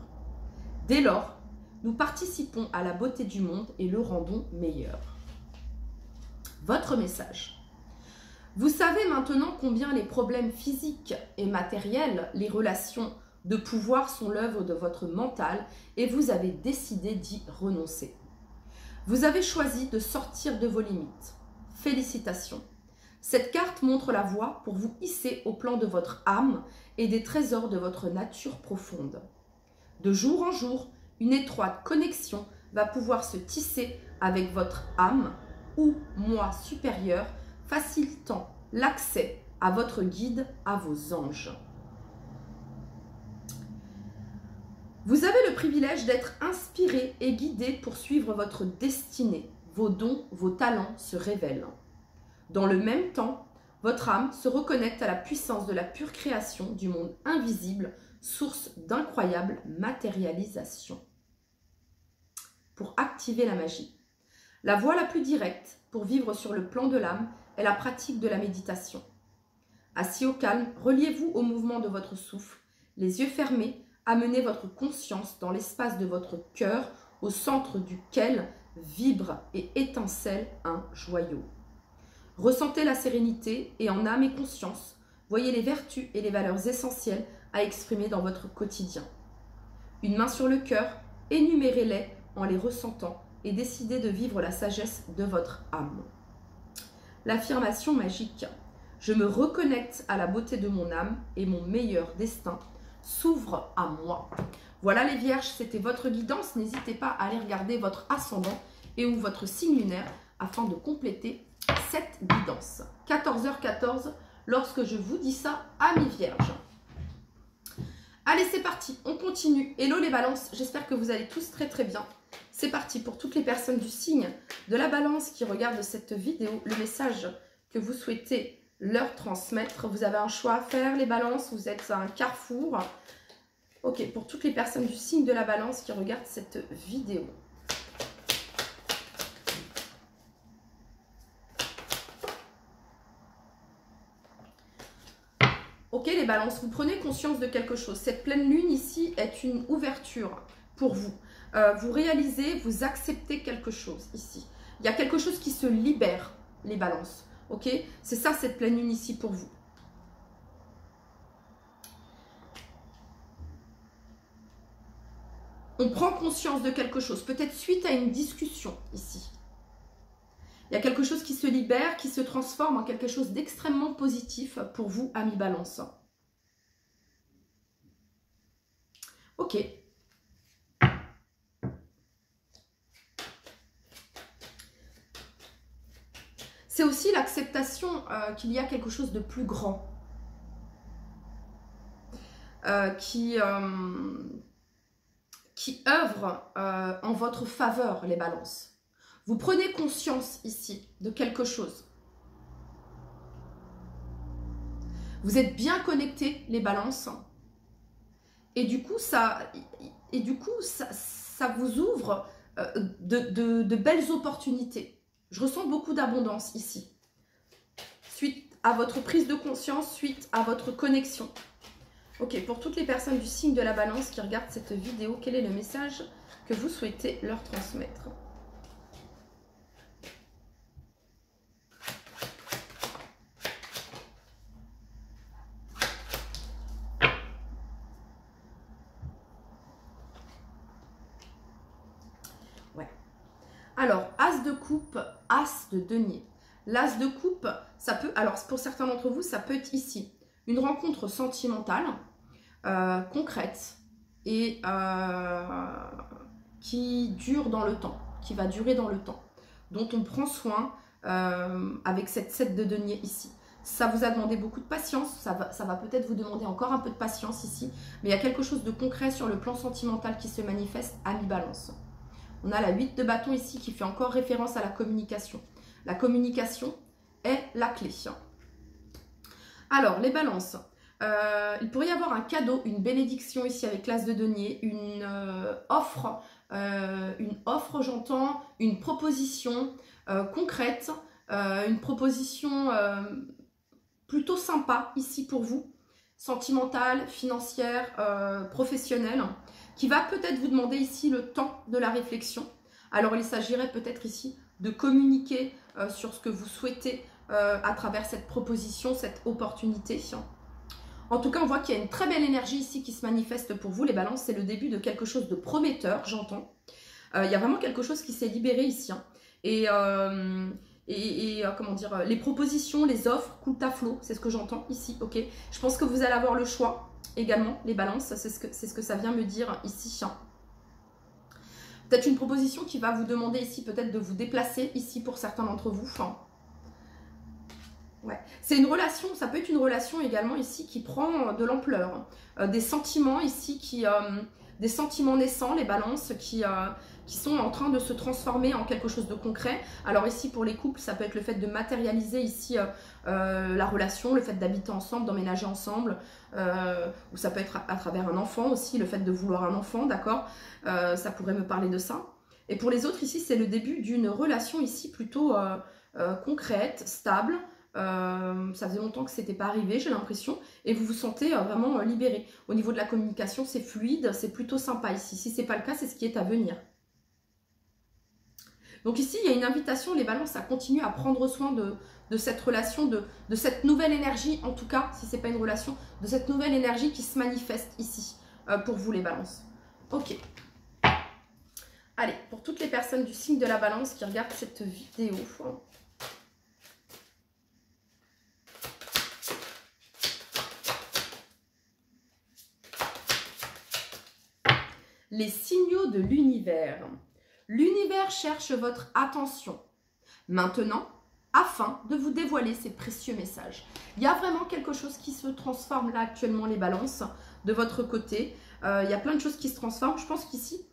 Dès lors, nous participons à la beauté du monde et le rendons meilleur. Votre message. Vous savez maintenant combien les problèmes physiques et matériels, les relations de pouvoir sont l'œuvre de votre mental et vous avez décidé d'y renoncer. Vous avez choisi de sortir de vos limites. Félicitations. Cette carte montre la voie pour vous hisser au plan de votre âme et des trésors de votre nature profonde. De jour en jour, une étroite connexion va pouvoir se tisser avec votre âme ou moi supérieur, facilitant l'accès à votre guide, à vos anges. Vous avez le privilège d'être inspiré et guidé pour suivre votre destinée. Vos dons, vos talents se révèlent. Dans le même temps, votre âme se reconnecte à la puissance de la pure création du monde invisible, source d'incroyables matérialisations. Pour activer la magie. La voie la plus directe pour vivre sur le plan de l'âme est la pratique de la méditation. Assis au calme, reliez-vous au mouvement de votre souffle, les yeux fermés, amenez votre conscience dans l'espace de votre cœur, au centre duquel vibre et étincelle un joyau. Ressentez la sérénité et en âme et conscience, voyez les vertus et les valeurs essentielles à exprimer dans votre quotidien. Une main sur le cœur, énumérez-les en les ressentant et décidez de vivre la sagesse de votre âme. L'affirmation magique. Je me reconnecte à la beauté de mon âme et mon meilleur destin s'ouvre à moi. Voilà les vierges, c'était votre guidance. N'hésitez pas à aller regarder votre ascendant et ou votre signe lunaire afin de compléter cette guidance. 14h14, lorsque je vous dis ça à mes vierges. Allez, c'est parti, on continue. Hello les balances, j'espère que vous allez tous très très bien. C'est parti pour toutes les personnes du signe de la balance qui regardent cette vidéo, le message que vous souhaitez leur transmettre. Vous avez un choix à faire, les balances, vous êtes à un carrefour. Ok, pour toutes les personnes du signe de la balance qui regardent cette vidéo. Ok les balances, vous prenez conscience de quelque chose. Cette pleine lune ici est une ouverture pour vous. Vous réalisez, vous acceptez quelque chose ici. Il y a quelque chose qui se libère, les balances. Ok, c'est ça cette pleine lune ici pour vous. On prend conscience de quelque chose, peut-être suite à une discussion ici. Il y a quelque chose qui se libère, qui se transforme en quelque chose d'extrêmement positif pour vous, amis Balance. Ok. C'est aussi l'acceptation qu'il y a quelque chose de plus grand. Qui œuvre en votre faveur, les Balances. Vous prenez conscience ici de quelque chose. Vous êtes bien connectés, les Balances. Et du coup, ça vous ouvre de belles opportunités. Je ressens beaucoup d'abondance ici. Suite à votre prise de conscience, suite à votre connexion. Ok, pour toutes les personnes du signe de la Balance qui regardent cette vidéo, quel est le message que vous souhaitez leur transmettre? Ouais. Alors, As de coupe, As de denier. L'As de coupe, ça peut, alors pour certains d'entre vous, ça peut être ici. Une rencontre sentimentale, concrète et qui dure dans le temps, qui va durer dans le temps, dont on prend soin avec cette 7 de denier ici. Ça vous a demandé beaucoup de patience, ça va peut-être vous demander encore un peu de patience ici, mais il y a quelque chose de concret sur le plan sentimental qui se manifeste à mi-balance. On a la 8 de bâton ici qui fait encore référence à la communication. La communication est la clé. Alors, les balances, il pourrait y avoir un cadeau, une bénédiction ici avec l'As de denier, une offre, j'entends, une proposition concrète, une proposition plutôt sympa ici pour vous, sentimentale, financière, professionnelle, qui va peut-être vous demander ici le temps de la réflexion. Alors, il s'agirait peut-être ici de communiquer sur ce que vous souhaitez à travers cette proposition, cette opportunité. En tout cas, on voit qu'il y a une très belle énergie ici qui se manifeste pour vous, les balances. C'est le début de quelque chose de prometteur, j'entends. Il y a vraiment quelque chose qui s'est libéré ici. Et comment dire, les propositions, les offres coulent à flot, c'est ce que j'entends ici, ok. Je pense que vous allez avoir le choix également, les balances, c'est ce que ça vient me dire ici. Peut-être une proposition qui va vous demander ici peut-être de vous déplacer ici pour certains d'entre vous. Ouais. C'est une relation, ça peut être une relation également ici qui prend de l'ampleur. Des sentiments ici, des sentiments naissants, les balances, qui sont en train de se transformer en quelque chose de concret. Alors ici pour les couples, ça peut être le fait de matérialiser ici la relation, le fait d'habiter ensemble, d'emménager ensemble, ou ça peut être à travers un enfant aussi, le fait de vouloir un enfant, d'accord, ça pourrait me parler de ça. Et pour les autres ici, c'est le début d'une relation ici plutôt concrète, stable. Ça faisait longtemps que c'était pas arrivé, j'ai l'impression, et vous vous sentez vraiment libéré. Au niveau de la communication, c'est fluide, c'est plutôt sympa ici. Si c'est pas le cas, c'est ce qui est à venir. Donc ici, il y a une invitation, les balances, à continuer à prendre soin de cette relation, de cette nouvelle énergie, en tout cas, si c'est pas une relation, de cette nouvelle énergie qui se manifeste ici, pour vous les balances. Ok. Allez, pour toutes les personnes du signe de la balance qui regardent cette vidéo, les signaux de l'univers. L'univers cherche votre attention maintenant afin de vous dévoiler ces précieux messages. Il y a vraiment quelque chose qui se transforme là actuellement, les balances, de votre côté. Il y a plein de choses qui se transforment. Je pense qu'ici,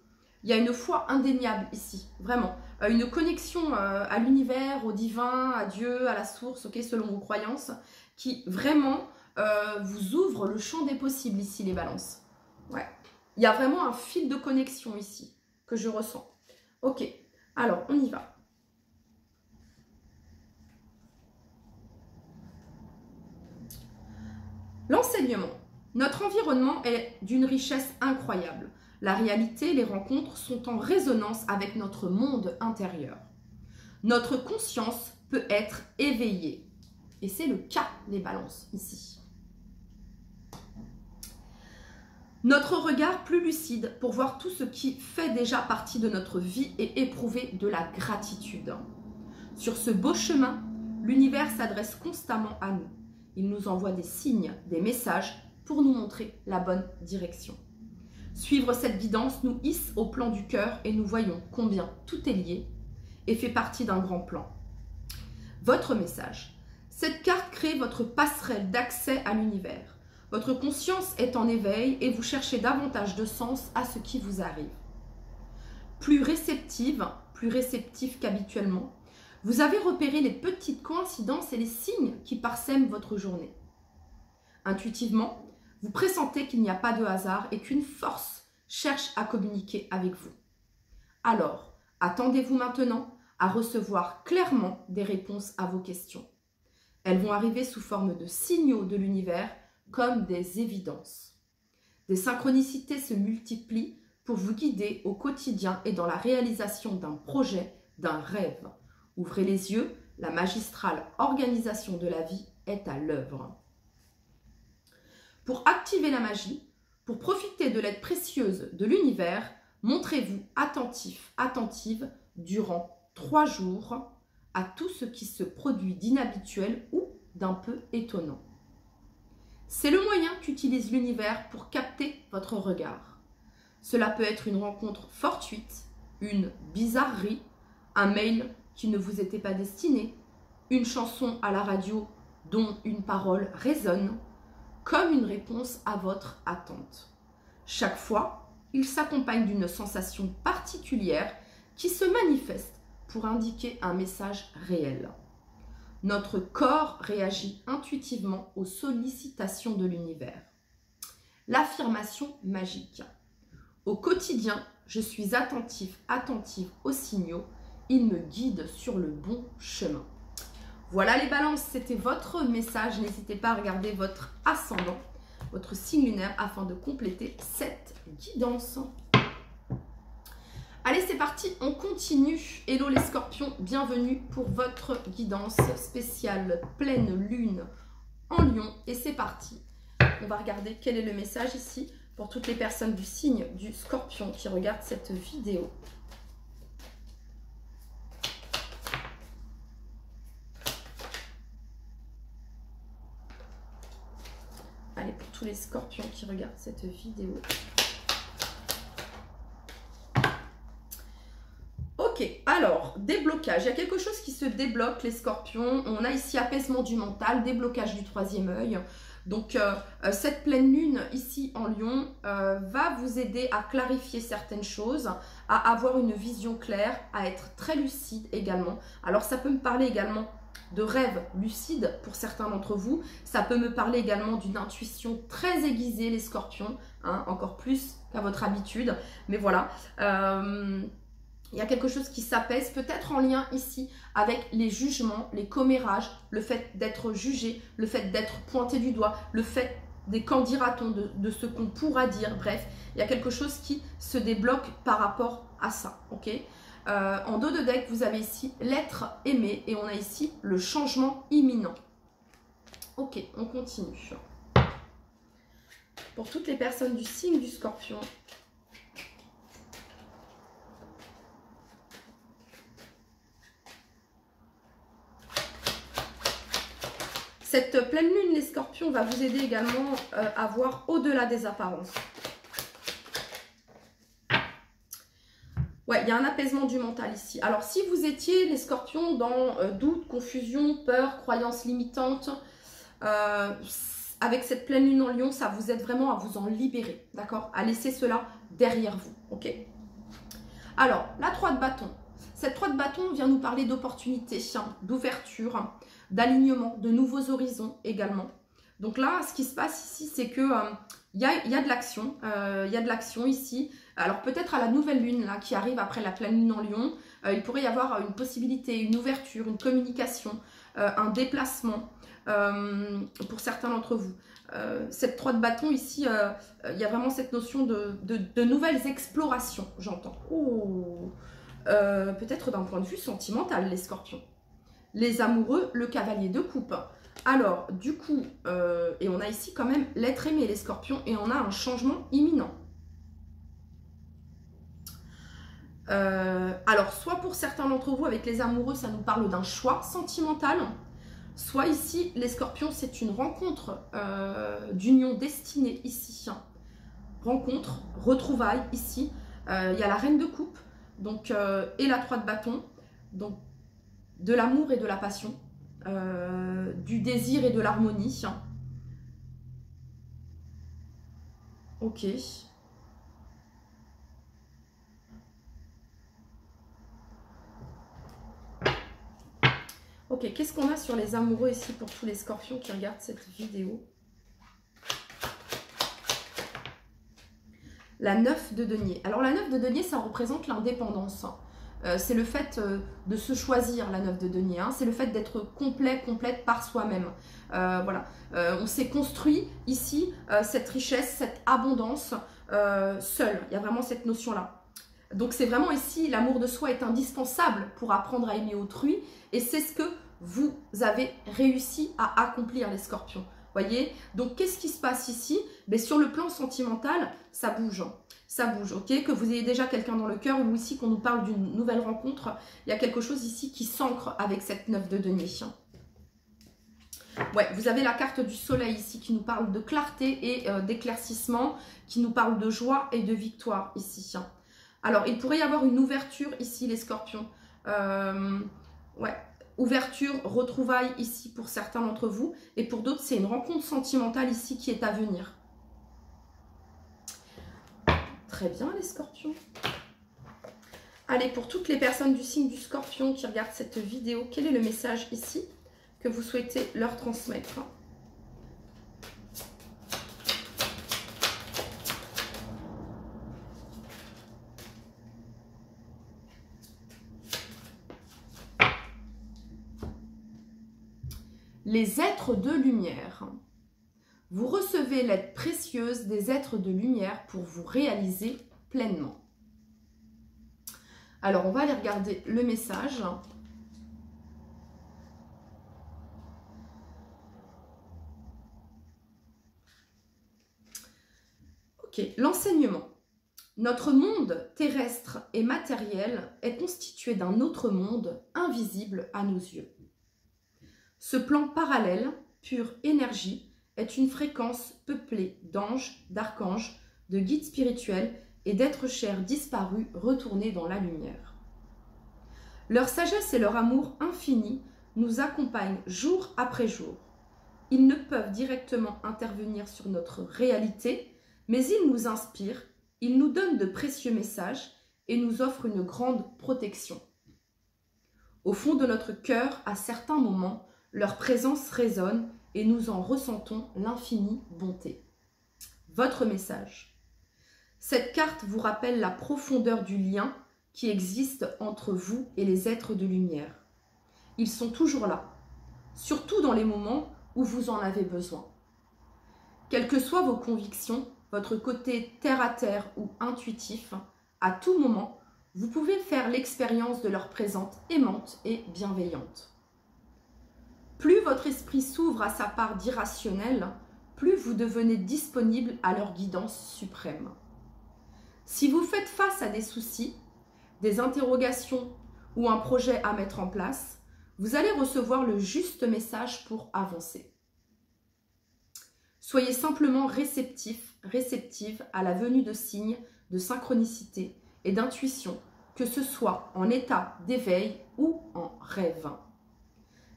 il y a une foi indéniable ici, vraiment. Une connexion à l'univers, au divin, à Dieu, à la source, ok, selon vos croyances, qui vraiment vous ouvre le champ des possibles ici, les balances. Ouais. Il y a vraiment un fil de connexion ici que je ressens. Ok, alors on y va. L'enseignement. Notre environnement est d'une richesse incroyable. La réalité, les rencontres sont en résonance avec notre monde intérieur. Notre conscience peut être éveillée. Et c'est le cas des balances ici. Notre regard plus lucide pour voir tout ce qui fait déjà partie de notre vie et éprouver de la gratitude. Sur ce beau chemin, l'univers s'adresse constamment à nous. Il nous envoie des signes, des messages pour nous montrer la bonne direction. Suivre cette guidance nous hisse au plan du cœur et nous voyons combien tout est lié et fait partie d'un grand plan. Votre message. Cette carte crée votre passerelle d'accès à l'univers. Votre conscience est en éveil et vous cherchez davantage de sens à ce qui vous arrive. Plus réceptive, plus réceptif qu'habituellement, vous avez repéré les petites coïncidences et les signes qui parsèment votre journée. Intuitivement, vous pressentez qu'il n'y a pas de hasard et qu'une force cherche à communiquer avec vous. Alors, attendez-vous maintenant à recevoir clairement des réponses à vos questions. Elles vont arriver sous forme de signaux de l'univers comme des évidences. Des synchronicités se multiplient pour vous guider au quotidien et dans la réalisation d'un projet, d'un rêve. Ouvrez les yeux, la magistrale organisation de la vie est à l'œuvre. Pour activer la magie, pour profiter de l'aide précieuse de l'univers, montrez-vous attentif, attentive durant 3 jours à tout ce qui se produit d'inhabituel ou d'un peu étonnant. C'est le moyen qu'utilise l'univers pour capter votre regard. Cela peut être une rencontre fortuite, une bizarrerie, un mail qui ne vous était pas destiné, une chanson à la radio dont une parole résonne, comme une réponse à votre attente. Chaque fois, il s'accompagne d'une sensation particulière qui se manifeste pour indiquer un message réel. Notre corps réagit intuitivement aux sollicitations de l'univers. L'affirmation magique. Au quotidien, je suis attentif, attentive aux signaux. Ils me guident sur le bon chemin. Voilà les balances, c'était votre message. N'hésitez pas à regarder votre ascendant, votre signe lunaire afin de compléter cette guidance. Allez, c'est parti, on continue. Hello les scorpions, bienvenue pour votre guidance spéciale pleine lune en lion. Et c'est parti. On va regarder quel est le message ici pour toutes les personnes du signe du scorpion qui regardent cette vidéo. Allez, pour tous les scorpions qui regardent cette vidéo. Ok, alors, déblocage. Il y a quelque chose qui se débloque, les scorpions. On a ici apaisement du mental, déblocage du 3e œil. Donc, cette pleine lune ici en lion va vous aider à clarifier certaines choses, à avoir une vision claire, à être très lucide également. Alors, ça peut me parler également de rêves lucides pour certains d'entre vous. Ça peut me parler également d'une intuition très aiguisée, les scorpions, hein, encore plus qu'à votre habitude. Mais voilà, il y a quelque chose qui s'apaise, peut-être en lien ici avec les jugements, les commérages, le fait d'être jugé, le fait d'être pointé du doigt, le fait des qu'en dira-t-on, de ce qu'on pourra dire. Bref, il y a quelque chose qui se débloque par rapport à ça, ok ? En dos de deck, vous avez ici l'être aimé et on a ici le changement imminent. Ok, on continue. Pour toutes les personnes du signe du scorpion, cette pleine lune, les scorpions, va vous aider également à voir au-delà des apparences. Ouais, il y a un apaisement du mental ici. Alors, si vous étiez, les scorpions, dans doute, confusion, peur, croyances limitantes, avec cette pleine lune en lion, ça vous aide vraiment à vous en libérer, d'accord? À laisser cela derrière vous, ok? Alors, la 3 de bâton. Cette 3 de bâton vient nous parler d'opportunités, d'ouverture, d'alignement, de nouveaux horizons également. Donc là, ce qui se passe ici, c'est que il y a de l'action. Il y a de l'action ici. Alors peut-être à la nouvelle lune là, qui arrive après la pleine lune en lion, il pourrait y avoir une possibilité, une ouverture, une communication, un déplacement pour certains d'entre vous. Cette 3 de bâton ici, il y a vraiment cette notion de nouvelles explorations, j'entends. Oh, peut-être d'un point de vue sentimental, les scorpions. Les amoureux, le cavalier de coupe. Alors, du coup, et on a ici quand même l'être aimé, les scorpions, et on a un changement imminent. Alors, soit pour certains d'entre vous, avec les amoureux, ça nous parle d'un choix sentimental. Soit ici, les scorpions, c'est une rencontre d'union destinée ici. Rencontre, retrouvailles ici. Il y a la reine de coupe donc, et la 3 de bâton. Donc, de l'amour et de la passion. Du désir et de l'harmonie. Ok. Ok, qu'est-ce qu'on a sur les amoureux ici pour tous les scorpions qui regardent cette vidéo? La 9 de denier. Alors la 9 de denier, ça représente l'indépendance. C'est le fait de se choisir, la 9 de denier. Hein. C'est le fait d'être complète par soi-même. Voilà. On s'est construit ici cette richesse, cette abondance seul. Il y a vraiment cette notion-là. Donc c'est vraiment ici, l'amour de soi est indispensable pour apprendre à aimer autrui. Et c'est ce que vous avez réussi à accomplir, les scorpions. Voyez? Donc qu'est-ce qui se passe ici? Mais sur le plan sentimental, ça bouge. Ça bouge, ok? Que vous ayez déjà quelqu'un dans le cœur ou ici qu'on nous parle d'une nouvelle rencontre, il y a quelque chose ici qui s'ancre avec cette 9 de denier. Ouais, vous avez la carte du soleil ici qui nous parle de clarté et d'éclaircissement, qui nous parle de joie et de victoire ici. Alors, il pourrait y avoir une ouverture ici, les scorpions. Ouais, ouverture, retrouvailles ici pour certains d'entre vous. Et pour d'autres, c'est une rencontre sentimentale ici qui est à venir. Très bien, les scorpions. Allez, pour toutes les personnes du signe du scorpion qui regardent cette vidéo, quel est le message ici que vous souhaitez leur transmettre? Les êtres de lumière. Vous recevez l'aide précieuse des êtres de lumière pour vous réaliser pleinement. Alors, on va aller regarder le message. Ok, l'enseignement. Notre monde terrestre et matériel est constitué d'un autre monde invisible à nos yeux. Ce plan parallèle, pure énergie, est une fréquence peuplée d'anges, d'archanges, de guides spirituels et d'êtres chers disparus retournés dans la lumière. Leur sagesse et leur amour infini nous accompagnent jour après jour. Ils ne peuvent directement intervenir sur notre réalité, mais ils nous inspirent, ils nous donnent de précieux messages et nous offrent une grande protection. Au fond de notre cœur, à certains moments, leur présence résonne et nous en ressentons l'infinie bonté. Votre message. Cette carte vous rappelle la profondeur du lien qui existe entre vous et les êtres de lumière. Ils sont toujours là, surtout dans les moments où vous en avez besoin. Quelles que soient vos convictions, votre côté terre-à-terre ou intuitif, à tout moment, vous pouvez faire l'expérience de leur présence aimante et bienveillante. Plus votre esprit s'ouvre à sa part d'irrationnel, plus vous devenez disponible à leur guidance suprême. Si vous faites face à des soucis, des interrogations ou un projet à mettre en place, vous allez recevoir le juste message pour avancer. Soyez simplement réceptive à la venue de signes de synchronicité et d'intuition, que ce soit en état d'éveil ou en rêve.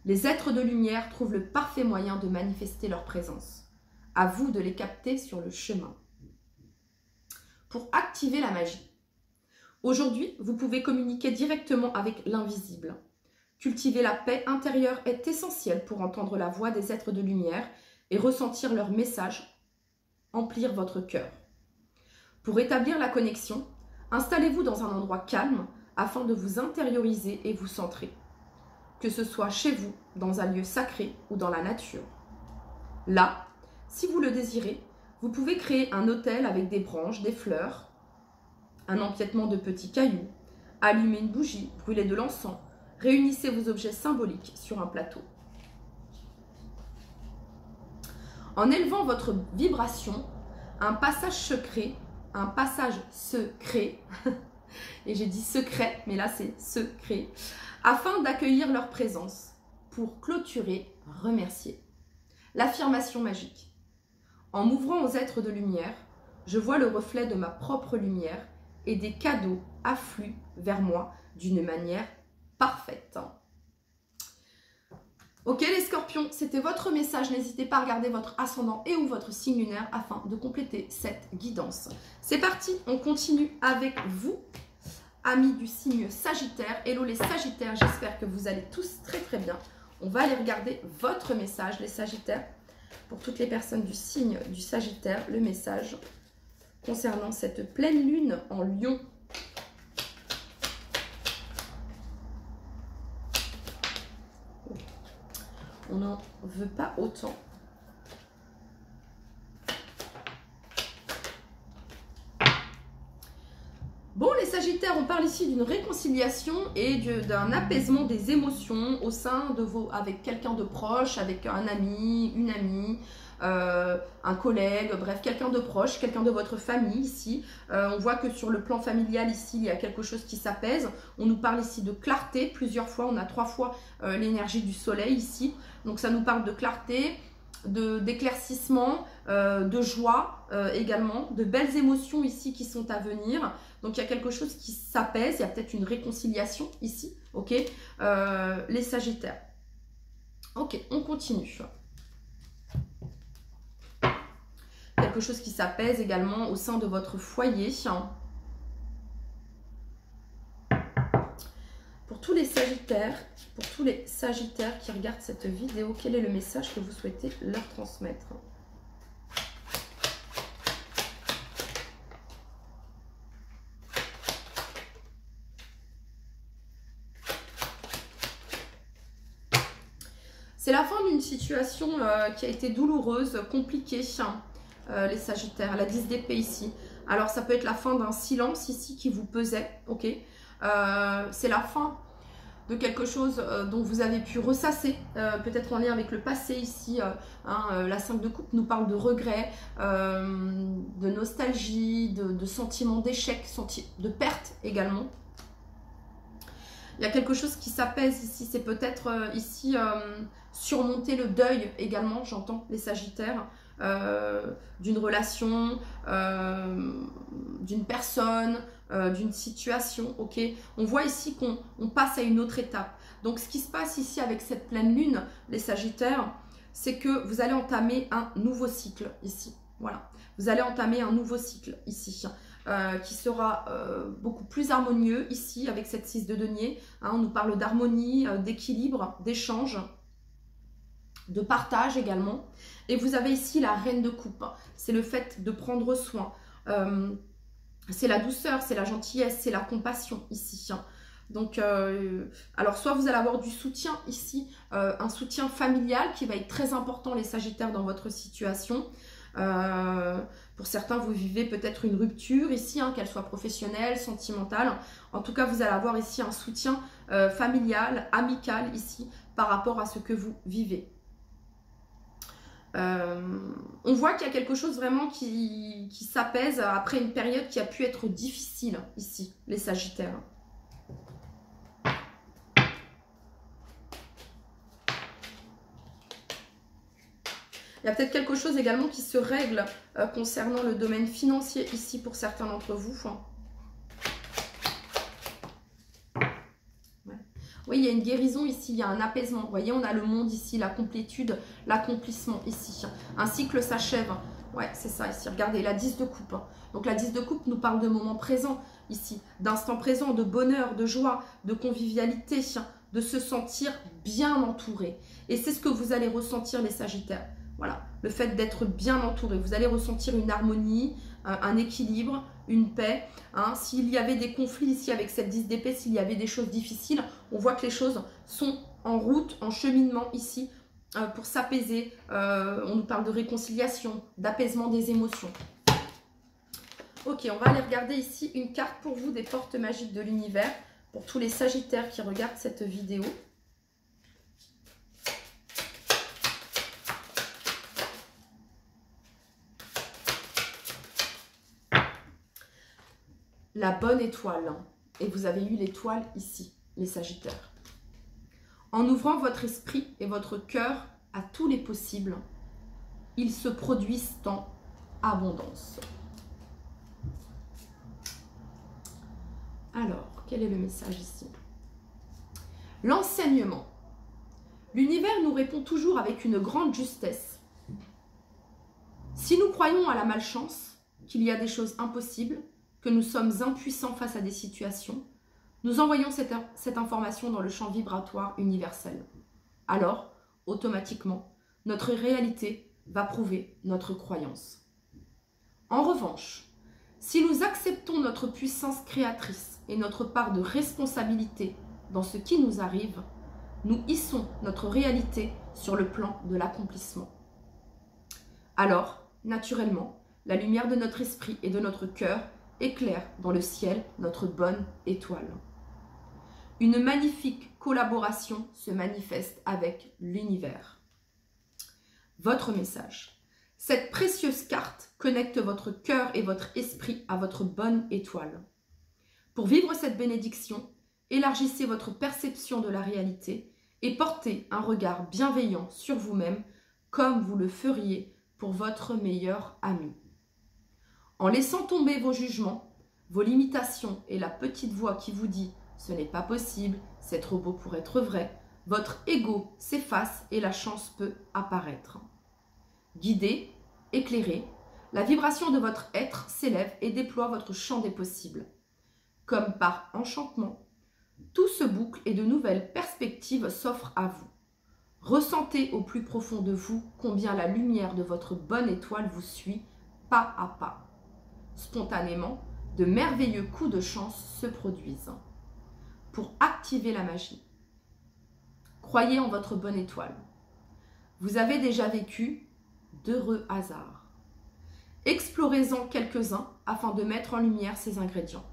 Les êtres de lumière trouvent le parfait moyen de manifester leur présence. À vous de les capter sur le chemin. Pour activer la magie. Aujourd'hui, vous pouvez communiquer directement avec l'invisible. Cultiver la paix intérieure est essentiel pour entendre la voix des êtres de lumière et ressentir leur message, emplir votre cœur. Pour établir la connexion, installez-vous dans un endroit calme afin de vous intérioriser et vous centrer. Que ce soit chez vous, dans un lieu sacré ou dans la nature. Là, si vous le désirez, vous pouvez créer un autel avec des branches, des fleurs, un empiètement de petits cailloux, allumer une bougie, brûler de l'encens, réunissez vos objets symboliques sur un plateau. En élevant votre vibration, un passage secret, et j'ai dit secret, mais là c'est secret, afin d'accueillir leur présence, pour clôturer, remercier. L'affirmation magique. En m'ouvrant aux êtres de lumière, je vois le reflet de ma propre lumière et des cadeaux affluent vers moi d'une manière parfaite. Ok les scorpions, c'était votre message. N'hésitez pas à regarder votre ascendant et ou votre signe lunaire afin de compléter cette guidance. C'est parti, on continue avec vous, amis du signe Sagittaire. Hello les Sagittaires, j'espère que vous allez tous très très bien. On va aller regarder votre message les Sagittaires. Pour toutes les personnes du signe du Sagittaire, le message concernant cette pleine lune en Lion. On n'en veut pas autant. Bon, les Sagittaires, on parle ici d'une réconciliation et d'un apaisement des émotions au sein de avec quelqu'un de proche, avec un ami, une amie, un collègue, bref, quelqu'un de proche, quelqu'un de votre famille ici. On voit que sur le plan familial ici, il y a quelque chose qui s'apaise. On nous parle ici de clarté plusieurs fois. On a 3 fois l'énergie du soleil ici. Donc ça nous parle de clarté, d'éclaircissement, de joie également, de belles émotions ici qui sont à venir. Donc il y a quelque chose qui s'apaise, il y a peut-être une réconciliation ici, ok, les Sagittaires. Ok, on continue. Quelque chose qui s'apaise également au sein de votre foyer. Pour tous les Sagittaires qui regardent cette vidéo, quel est le message que vous souhaitez leur transmettre ? C'est la fin d'une situation qui a été douloureuse, compliquée, les Sagittaires. La 10 d'épée ici. Alors, ça peut être la fin d'un silence ici qui vous pesait, ok. C'est la fin de quelque chose dont vous avez pu ressasser, peut-être en lien avec le passé ici. La 5 de coupe nous parle de regret, de nostalgie, de sentiments d'échec, de perte également. Il y a quelque chose qui s'apaise ici, c'est peut-être ici surmonter le deuil également, j'entends les Sagittaires, d'une relation, d'une personne, d'une situation, ok. On voit ici qu'on passe à une autre étape. Donc ce qui se passe ici avec cette pleine lune, les Sagittaires, c'est que vous allez entamer un nouveau cycle ici, voilà. Vous allez entamer un nouveau cycle ici. Qui sera beaucoup plus harmonieux ici avec cette 6 de denier. On nous parle d'harmonie, d'équilibre, d'échange, de partage également. Et vous avez ici la reine de coupe. C'est le fait de prendre soin. C'est la douceur, c'est la gentillesse, c'est la compassion ici. Donc, alors soit vous allez avoir du soutien ici, un soutien familial qui va être très important les Sagittaires dans votre situation. Pour certains, vous vivez peut-être une rupture ici, qu'elle soit professionnelle, sentimentale. En tout cas, vous allez avoir ici un soutien familial, amical ici, par rapport à ce que vous vivez. On voit qu'il y a quelque chose vraiment qui s'apaise après une période qui a pu être difficile ici, les Sagittaires. Il y a peut-être quelque chose également qui se règle concernant le domaine financier ici pour certains d'entre vous. Ouais. Oui, il y a une guérison ici, il y a un apaisement. Vous voyez, on a le monde ici, la complétude, l'accomplissement ici. Un cycle s'achève. Ouais, c'est ça ici. Regardez, la 10 de coupe. Donc la 10 de coupe nous parle de moments présents ici, d'instants présents, de bonheur, de joie, de convivialité, de se sentir bien entouré. Et c'est ce que vous allez ressentir les Sagittaires. Voilà, le fait d'être bien entouré. Vous allez ressentir une harmonie, un équilibre, une paix. S'il y avait des conflits ici avec cette 10 d'épée, s'il y avait des choses difficiles, on voit que les choses sont en route, en cheminement ici pour s'apaiser. On nous parle de réconciliation, d'apaisement des émotions. Ok, on va aller regarder ici une carte pour vous des portes magiques de l'univers pour tous les Sagittaires qui regardent cette vidéo. la bonne étoile. Et vous avez eu l'étoile ici, les Sagittaires. En ouvrant votre esprit et votre cœur à tous les possibles, ils se produisent en abondance. Alors, quel est le message ici? L'enseignement. L'univers nous répond toujours avec une grande justesse. Si nous croyons à la malchance, qu'il y a des choses impossibles, que nous sommes impuissants face à des situations, nous envoyons cette information dans le champ vibratoire universel. Alors, automatiquement, notre réalité va prouver notre croyance. En revanche, si nous acceptons notre puissance créatrice et notre part de responsabilité dans ce qui nous arrive, nous hissons notre réalité sur le plan de l'accomplissement. Alors, naturellement, la lumière de notre esprit et de notre cœur éclaire dans le ciel notre bonne étoile. Une magnifique collaboration se manifeste avec l'univers. Votre message. Cette précieuse carte connecte votre cœur et votre esprit à votre bonne étoile. Pour vivre cette bénédiction, élargissez votre perception de la réalité et portez un regard bienveillant sur vous-même comme vous le feriez pour votre meilleur ami. En laissant tomber vos jugements, vos limitations et la petite voix qui vous dit « ce n'est pas possible, c'est trop beau pour être vrai », votre ego s'efface et la chance peut apparaître. Guidé, éclairé, la vibration de votre être s'élève et déploie votre champ des possibles. Comme par enchantement, tout se boucle et de nouvelles perspectives s'offrent à vous. Ressentez au plus profond de vous combien la lumière de votre bonne étoile vous suit pas à pas. Spontanément, de merveilleux coups de chance se produisent. Pour activer la magie, croyez en votre bonne étoile. Vous avez déjà vécu d'heureux hasards. Explorez-en quelques-uns afin de mettre en lumière ces ingrédients.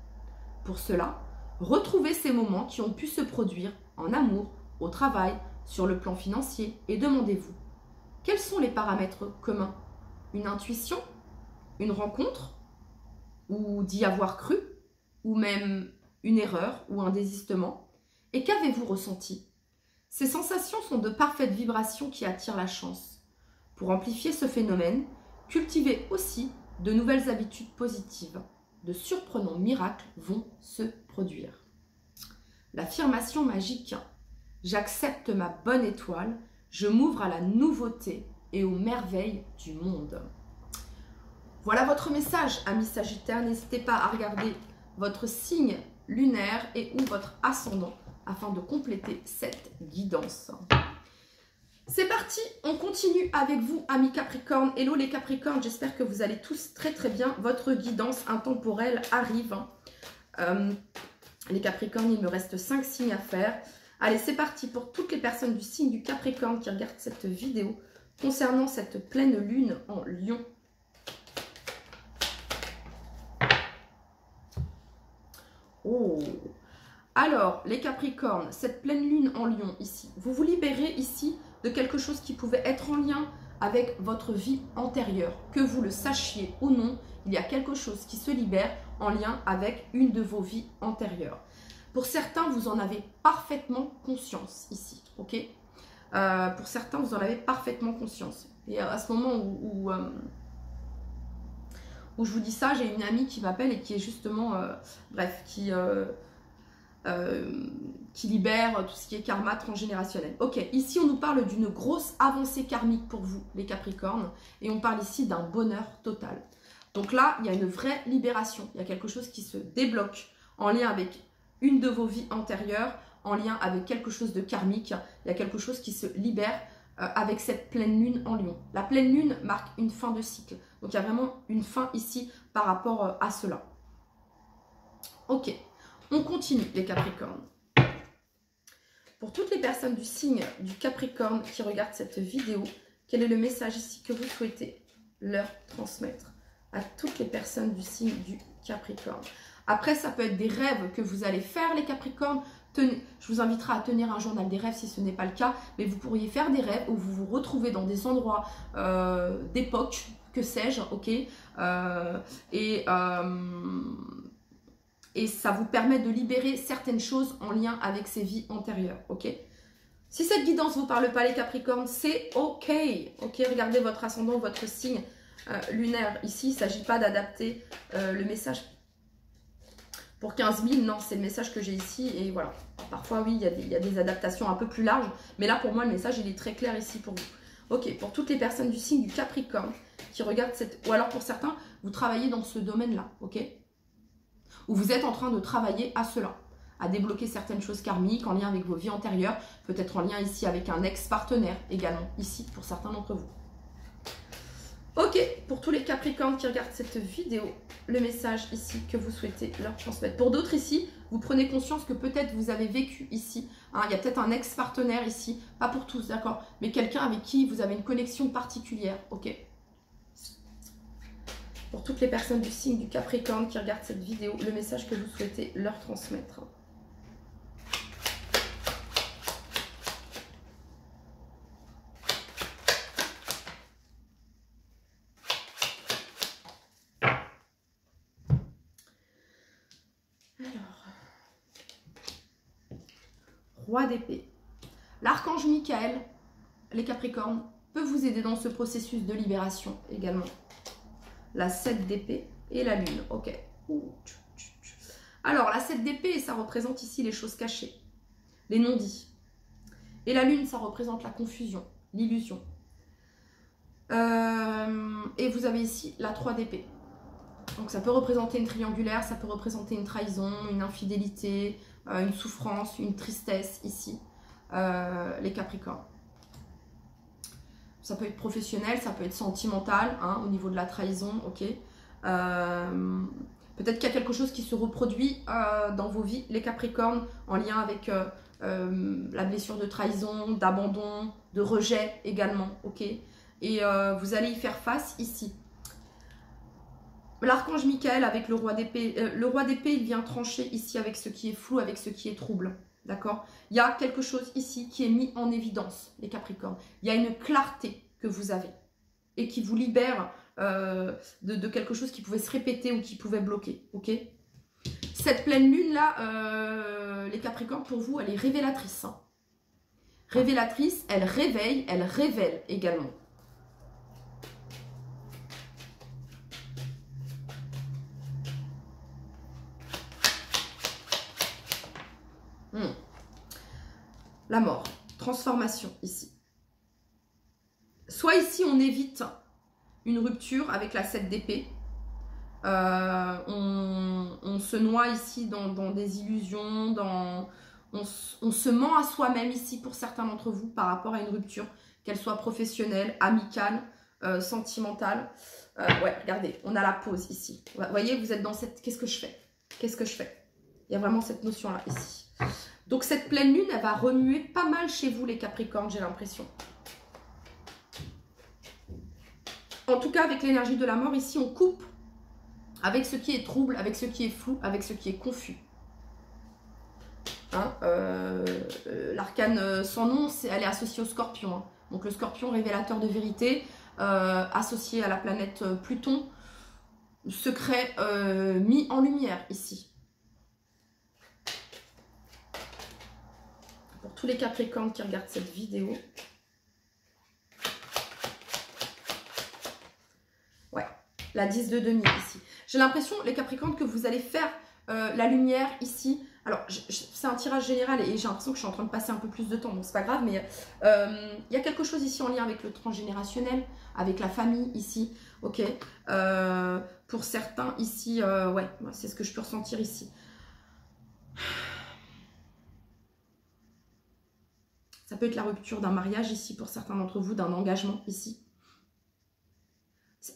Pour cela, retrouvez ces moments qui ont pu se produire en amour, au travail, sur le plan financier et demandez-vous, quels sont les paramètres communs? Une intuition? Une rencontre? Ou d'y avoir cru? Ou même une erreur ou un désistement? Et qu'avez-vous ressenti? Ces sensations sont de parfaites vibrations qui attirent la chance. Pour amplifier ce phénomène, cultivez aussi de nouvelles habitudes positives. De surprenants miracles vont se produire. L'affirmation magique. J'accepte ma bonne étoile, je m'ouvre à la nouveauté et aux merveilles du monde. Voilà votre message, amis Sagittaires. N'hésitez pas à regarder votre signe lunaire et ou votre ascendant afin de compléter cette guidance. C'est parti, on continue avec vous, amis Capricorne. Hello les Capricornes, j'espère que vous allez tous très très bien. Votre guidance intemporelle arrive. Les Capricornes, il me reste 5 signes à faire. Allez, c'est parti pour toutes les personnes du signe du Capricorne qui regardent cette vidéo concernant cette pleine lune en Lion. Oh! Alors, les Capricornes, cette pleine lune en Lion ici, vous vous libérez ici de quelque chose qui pouvait être en lien avec votre vie antérieure. Que vous le sachiez ou non, il y a quelque chose qui se libère en lien avec une de vos vies antérieures. Pour certains, vous en avez parfaitement conscience ici, ok? Pour certains, vous en avez parfaitement conscience. Et à ce moment où je vous dis ça, j'ai une amie qui m'appelle et qui est justement, bref, qui libère tout ce qui est karma transgénérationnel. Ok, ici on nous parle d'une grosse avancée karmique pour vous, les Capricornes, et on parle ici d'un bonheur total. Donc là, il y a une vraie libération, il y a quelque chose qui se débloque en lien avec une de vos vies antérieures, en lien avec quelque chose de karmique, il y a quelque chose qui se libère avec cette pleine lune en Lion. La pleine lune marque une fin de cycle, donc il y a vraiment une fin ici par rapport à cela. Ok. On continue les Capricornes. Pour toutes les personnes du signe du Capricorne qui regardent cette vidéo, quel est le message ici que vous souhaitez leur transmettre à toutes les personnes du signe du Capricorne? Après, ça peut être des rêves que vous allez faire les Capricornes. Je vous inviterai à tenir un journal des rêves si ce n'est pas le cas, mais vous pourriez faire des rêves où vous vous retrouvez dans des endroits d'époque, que sais-je, ok, et ça vous permet de libérer certaines choses en lien avec ces vies antérieures, ok? Si cette guidance ne vous parle pas les Capricornes, c'est ok, ok? Regardez votre ascendant, votre signe lunaire. Ici, il ne s'agit pas d'adapter le message pour 15 000, non, c'est le message que j'ai ici, et voilà. Parfois, oui, il y a des adaptations un peu plus larges, mais là, pour moi, le message, il est très clair ici pour vous. Ok, pour toutes les personnes du signe du Capricorne qui regardent cette... Ou alors, pour certains, vous travaillez dans ce domaine-là, ok? Ou vous êtes en train de travailler à cela, à débloquer certaines choses karmiques en lien avec vos vies antérieures, peut-être en lien ici avec un ex-partenaire également, ici, pour certains d'entre vous. Ok, pour tous les Capricornes qui regardent cette vidéo, le message ici que vous souhaitez leur transmettre. Pour d'autres ici, vous prenez conscience que peut-être vous avez vécu ici, hein, il y a peut-être un ex-partenaire ici, pas pour tous, d'accord, mais quelqu'un avec qui vous avez une connexion particulière, ok. Pour toutes les personnes du signe du Capricorne qui regardent cette vidéo, le message que vous souhaitez leur transmettre. Roi d'épée. L'archange Michael, les Capricornes, peut vous aider dans ce processus de libération également. La 7 d'épée et la lune. Ok. Alors, la 7 d'épée, ça représente ici les choses cachées, les non-dits. Et la lune, ça représente la confusion, l'illusion. Et vous avez ici la 3 d'épée. Donc, ça peut représenter une triangulaire, ça peut représenter une trahison, une infidélité, une souffrance, une tristesse ici, les Capricornes. Ça peut être professionnel, ça peut être sentimental, hein, au niveau de la trahison, ok. Peut-être qu'il y a quelque chose qui se reproduit dans vos vies, les Capricornes, en lien avec la blessure de trahison, d'abandon, de rejet également, ok. Et vous allez y faire face ici. L'archange Michael avec le roi d'épée, il vient trancher ici avec ce qui est flou, avec ce qui est trouble. D'accord? Il y a quelque chose ici qui est mis en évidence, les Capricornes. Il y a une clarté que vous avez et qui vous libère de quelque chose qui pouvait se répéter ou qui pouvait bloquer. Ok? Cette pleine lune-là, les Capricornes, pour vous, elle est révélatrice. Hein. Révélatrice, elle réveille, elle révèle également. La mort, transformation ici. Soit ici on évite une rupture avec la 7 d'épée. On se noie ici dans des illusions, on se ment à soi-même ici pour certains d'entre vous par rapport à une rupture, qu'elle soit professionnelle, amicale, sentimentale. Ouais, regardez, on a la pause ici. Vous voyez, vous êtes dans cette... Qu'est-ce que je fais? Qu'est-ce que je fais? Il y a vraiment cette notion-là ici. Donc cette pleine lune, elle va remuer pas mal chez vous les Capricornes, j'ai l'impression. En tout cas, avec l'énergie de la mort, ici, on coupe avec ce qui est trouble, avec ce qui est flou, avec ce qui est confus. Hein, l'arcane sans nom, elle est associée au Scorpion. Hein. Donc le Scorpion, révélateur de vérité, associé à la planète Pluton, secret mis en lumière ici. Pour tous les Capricornes qui regardent cette vidéo. Ouais, la 10 de denier ici. J'ai l'impression, les Capricornes, que vous allez faire la lumière ici. Alors, c'est un tirage général et j'ai l'impression que je suis en train de passer un peu plus de temps, donc c'est pas grave, mais il y a quelque chose ici en lien avec le transgénérationnel, avec la famille ici, ok. Pour certains ici, ouais, c'est ce que je peux ressentir ici. Ça peut être la rupture d'un mariage ici pour certains d'entre vous, d'un engagement ici.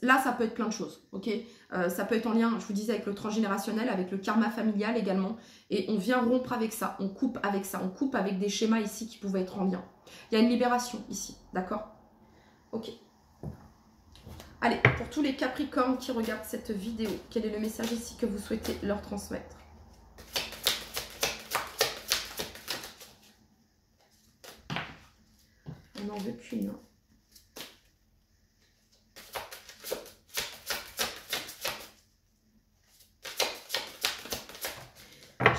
Là, ça peut être plein de choses, ok. Ça peut être en lien, je vous disais, avec le transgénérationnel, avec le karma familial également. Et on vient rompre avec ça, on coupe avec ça, on coupe avec des schémas ici qui pouvaient être en lien. Il y a une libération ici, d'accord? Ok. Allez, pour tous les Capricornes qui regardent cette vidéo, quel est le message ici que vous souhaitez leur transmettre? On n'en veut qu'une.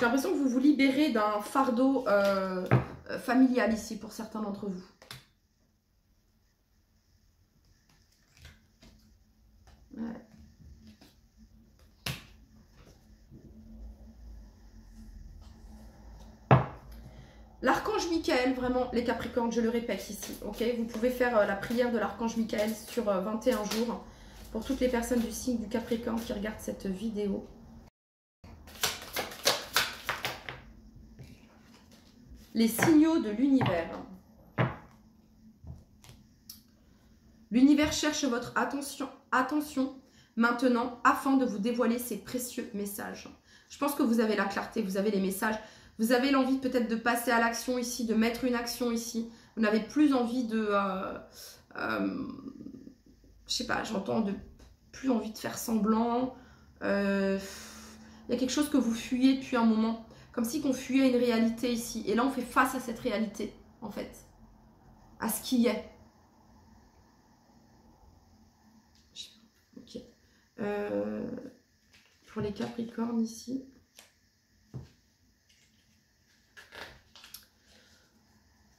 J'ai l'impression que vous vous libérez d'un fardeau familial ici pour certains d'entre vous. Ouais. L'archange Michael, vraiment, les Capricornes, je le répète ici, ok? Vous pouvez faire la prière de l'archange Michael sur 21 jours pour toutes les personnes du signe du Capricorne qui regardent cette vidéo. Les signaux de l'univers. L'univers cherche votre attention maintenant afin de vous dévoiler ses précieux messages. Je pense que vous avez la clarté, vous avez les messages. Vous avez l'envie peut-être de passer à l'action ici, de mettre une action ici. Vous n'avez plus envie de... je sais pas, j'entends plus envie de faire semblant. Il y a quelque chose que vous fuyez depuis un moment. Comme si qu'on fuyait une réalité ici. Et là, on fait face à cette réalité, en fait. À ce qui est. Ok. Pour les Capricornes ici.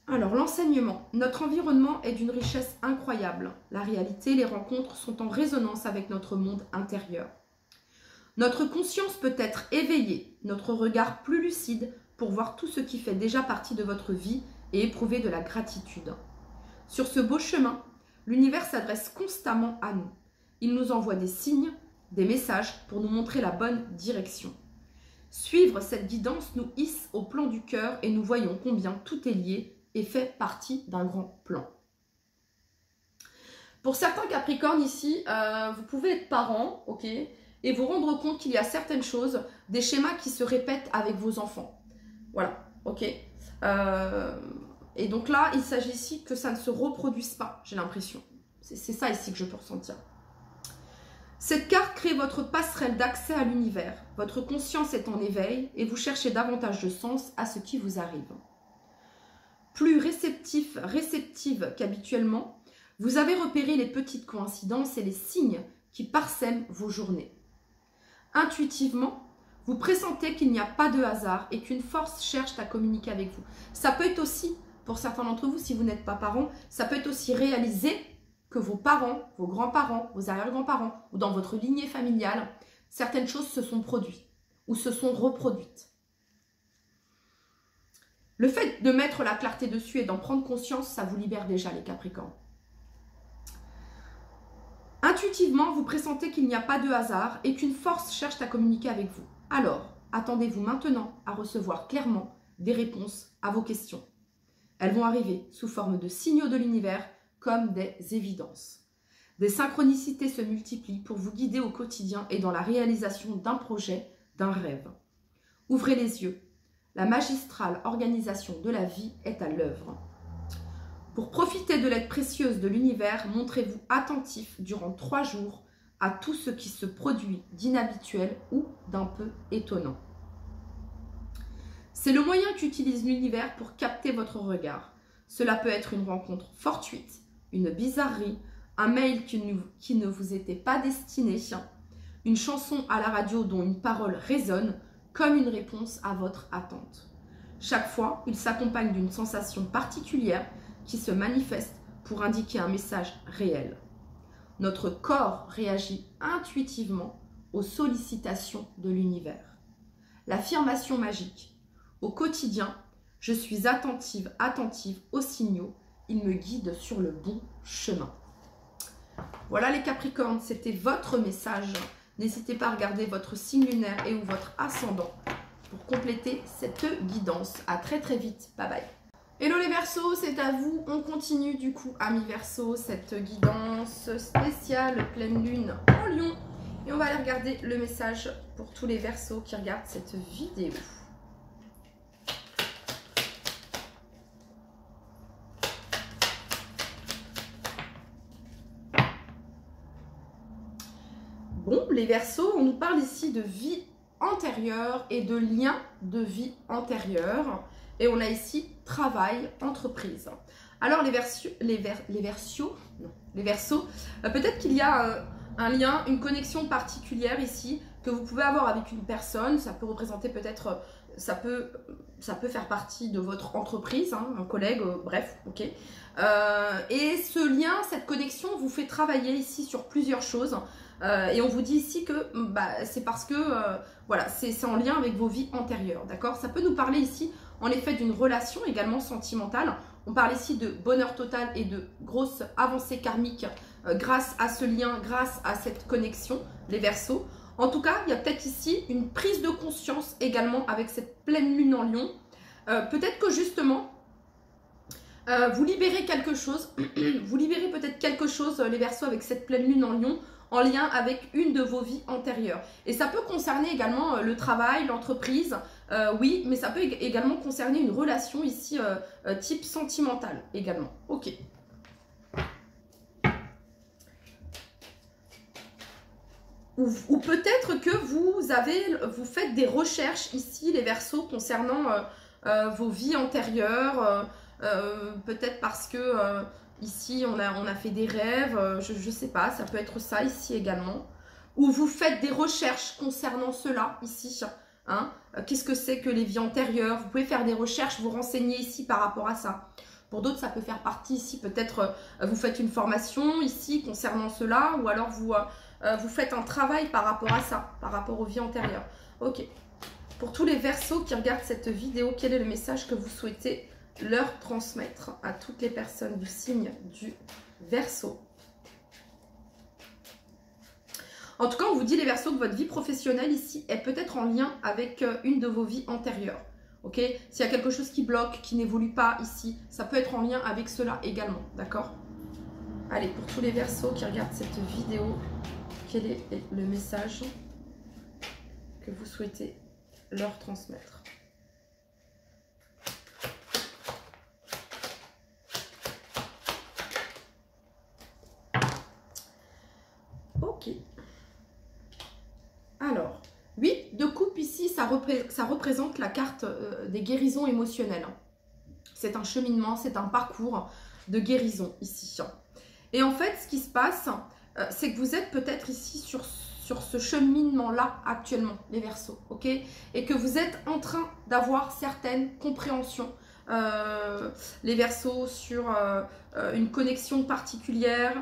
Alors, l'enseignement. Notre environnement est d'une richesse incroyable. La réalité, les rencontres sont en résonance avec notre monde intérieur. Notre conscience peut être éveillée, notre regard plus lucide pour voir tout ce qui fait déjà partie de votre vie et éprouver de la gratitude. Sur ce beau chemin, l'univers s'adresse constamment à nous. Il nous envoie des signes, des messages pour nous montrer la bonne direction. Suivre cette guidance nous hisse au plan du cœur et nous voyons combien tout est lié et fait partie d'un grand plan. Pour certains Capricornes ici, vous pouvez être parents, ok, et vous rendre compte qu'il y a certaines choses, des schémas qui se répètent avec vos enfants. Voilà, ok. Et donc là, il s'agit ici que ça ne se reproduise pas, j'ai l'impression. C'est ça ici que je peux ressentir. Cette carte crée votre passerelle d'accès à l'univers. Votre conscience est en éveil et vous cherchez davantage de sens à ce qui vous arrive. Plus réceptive qu'habituellement, vous avez repéré les petites coïncidences et les signes qui parsèment vos journées. Intuitivement, vous pressentez qu'il n'y a pas de hasard et qu'une force cherche à communiquer avec vous. Ça peut être aussi, pour certains d'entre vous, si vous n'êtes pas parents, ça peut être aussi réaliser que vos parents, vos grands-parents, vos arrière-grands-parents ou dans votre lignée familiale, certaines choses se sont produites ou se sont reproduites. Le fait de mettre la clarté dessus et d'en prendre conscience, ça vous libère déjà les Capricornes. Intuitivement, vous pressentez qu'il n'y a pas de hasard et qu'une force cherche à communiquer avec vous. Alors, attendez-vous maintenant à recevoir clairement des réponses à vos questions. Elles vont arriver sous forme de signaux de l'univers comme des évidences. Des synchronicités se multiplient pour vous guider au quotidien et dans la réalisation d'un projet, d'un rêve. Ouvrez les yeux. La magistrale organisation de la vie est à l'œuvre. Pour profiter de l'aide précieuse de l'univers, montrez-vous attentif durant 3 jours à tout ce qui se produit d'inhabituel ou d'un peu étonnant. C'est le moyen qu'utilise l'univers pour capter votre regard. Cela peut être une rencontre fortuite, une bizarrerie, un mail qui ne vous était pas destiné, une chanson à la radio dont une parole résonne comme une réponse à votre attente. Chaque fois, il s'accompagne d'une sensation particulière qui se manifeste pour indiquer un message réel. Notre corps réagit intuitivement aux sollicitations de l'univers. L'affirmation magique. Au quotidien, je suis attentive aux signaux. Ils me guident sur le bon chemin. Voilà les Capricornes, c'était votre message. N'hésitez pas à regarder votre signe lunaire et ou votre ascendant pour compléter cette guidance. À très très vite. Bye bye. Hello les Verseaux, c'est à vous. On continue du coup, amis Verseaux, cette guidance spéciale pleine lune en Lion. Et on va aller regarder le message pour tous les Verseaux qui regardent cette vidéo. Bon, les Verseaux, on nous parle ici de vie antérieure et de liens de vie antérieure. Et on a ici travail, entreprise. Alors les Verseaux, peut-être qu'il y a un lien, une connexion particulière ici, que vous pouvez avoir avec une personne. Ça peut représenter peut-être, ça peut faire partie de votre entreprise, hein, un collègue, bref, ok. Et ce lien, cette connexion vous fait travailler ici sur plusieurs choses. Et on vous dit ici que c'est parce que voilà, c'est en lien avec vos vies antérieures, d'accord? Ça peut nous parler ici en effet d'une relation également sentimentale. On parle ici de bonheur total et de grosse avancée karmique grâce à ce lien, grâce à cette connexion, les Verseaux. En tout cas, il y a peut-être ici une prise de conscience également avec cette pleine lune en Lion. Peut-être que justement, vous libérez quelque chose, vous libérez peut-être quelque chose, les Verseaux, avec cette pleine lune en Lion, en lien avec une de vos vies antérieures. Et ça peut concerner également le travail, l'entreprise, oui, mais ça peut également concerner une relation ici type sentimentale également. Ok. Ou peut-être que vous faites des recherches ici, les Verseaux, concernant vos vies antérieures, peut-être parce que ici on a fait des rêves, je ne sais pas, ça peut être ça ici également. Ou vous faites des recherches concernant cela ici, hein, qu'est-ce que c'est que les vies antérieures? Vous pouvez faire des recherches, vous renseigner ici par rapport à ça. Pour d'autres, ça peut faire partie ici, peut-être vous faites une formation ici concernant cela, ou alors vous faites un travail par rapport à ça, par rapport aux vies antérieures. Ok. Pour tous les Verseaux qui regardent cette vidéo, quel est le message que vous souhaitez leur transmettre à toutes les personnes du signe du Verseau? En tout cas, on vous dit, les Verseaux, que votre vie professionnelle ici est peut-être en lien avec une de vos vies antérieures. Ok, s'il y a quelque chose qui bloque, qui n'évolue pas ici, ça peut être en lien avec cela également, d'accord? Allez, pour tous les Verseaux qui regardent cette vidéo, quel est le message que vous souhaitez leur transmettre? Ok. Alors, 8 de coupe ici, ça représente la carte des guérisons émotionnelles. C'est un cheminement, c'est un parcours de guérison ici. Et en fait, ce qui se passe, c'est que vous êtes peut-être ici sur ce cheminement-là actuellement, les Verseaux, ok? Et que vous êtes en train d'avoir certaines compréhensions, les Verseaux, sur une connexion particulière,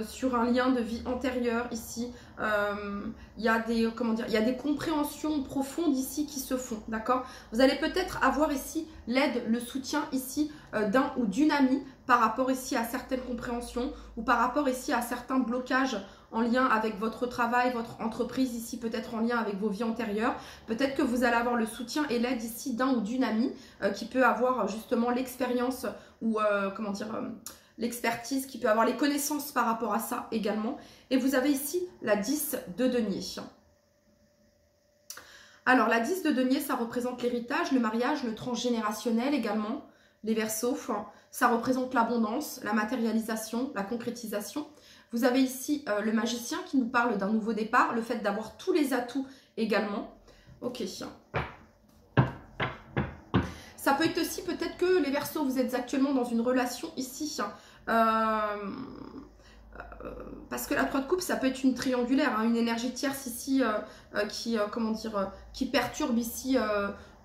sur un lien de vie antérieure ici. Il y a des compréhensions profondes ici qui se font, d'accord? Vous allez peut-être avoir ici l'aide, le soutien ici d'un ou d'une amie par rapport ici à certaines compréhensions, ou par rapport ici à certains blocages en lien avec votre travail, votre entreprise ici, peut-être en lien avec vos vies antérieures. Peut-être que vous allez avoir le soutien et l'aide ici d'un ou d'une amie qui peut avoir justement l'expérience ou l'expertise, qui peut avoir les connaissances par rapport à ça également. Et vous avez ici la 10 de denier. Alors la 10 de denier, ça représente l'héritage, le mariage, le transgénérationnel également, les Verseaux. Ça représente l'abondance, la matérialisation, la concrétisation. Vous avez ici le magicien qui nous parle d'un nouveau départ, le fait d'avoir tous les atouts également. Ok. Ça peut être aussi peut-être que les Verseaux, vous êtes actuellement dans une relation ici. Parce que la 3 de coupe, ça peut être une triangulaire, hein, une énergie tierce ici qui perturbe ici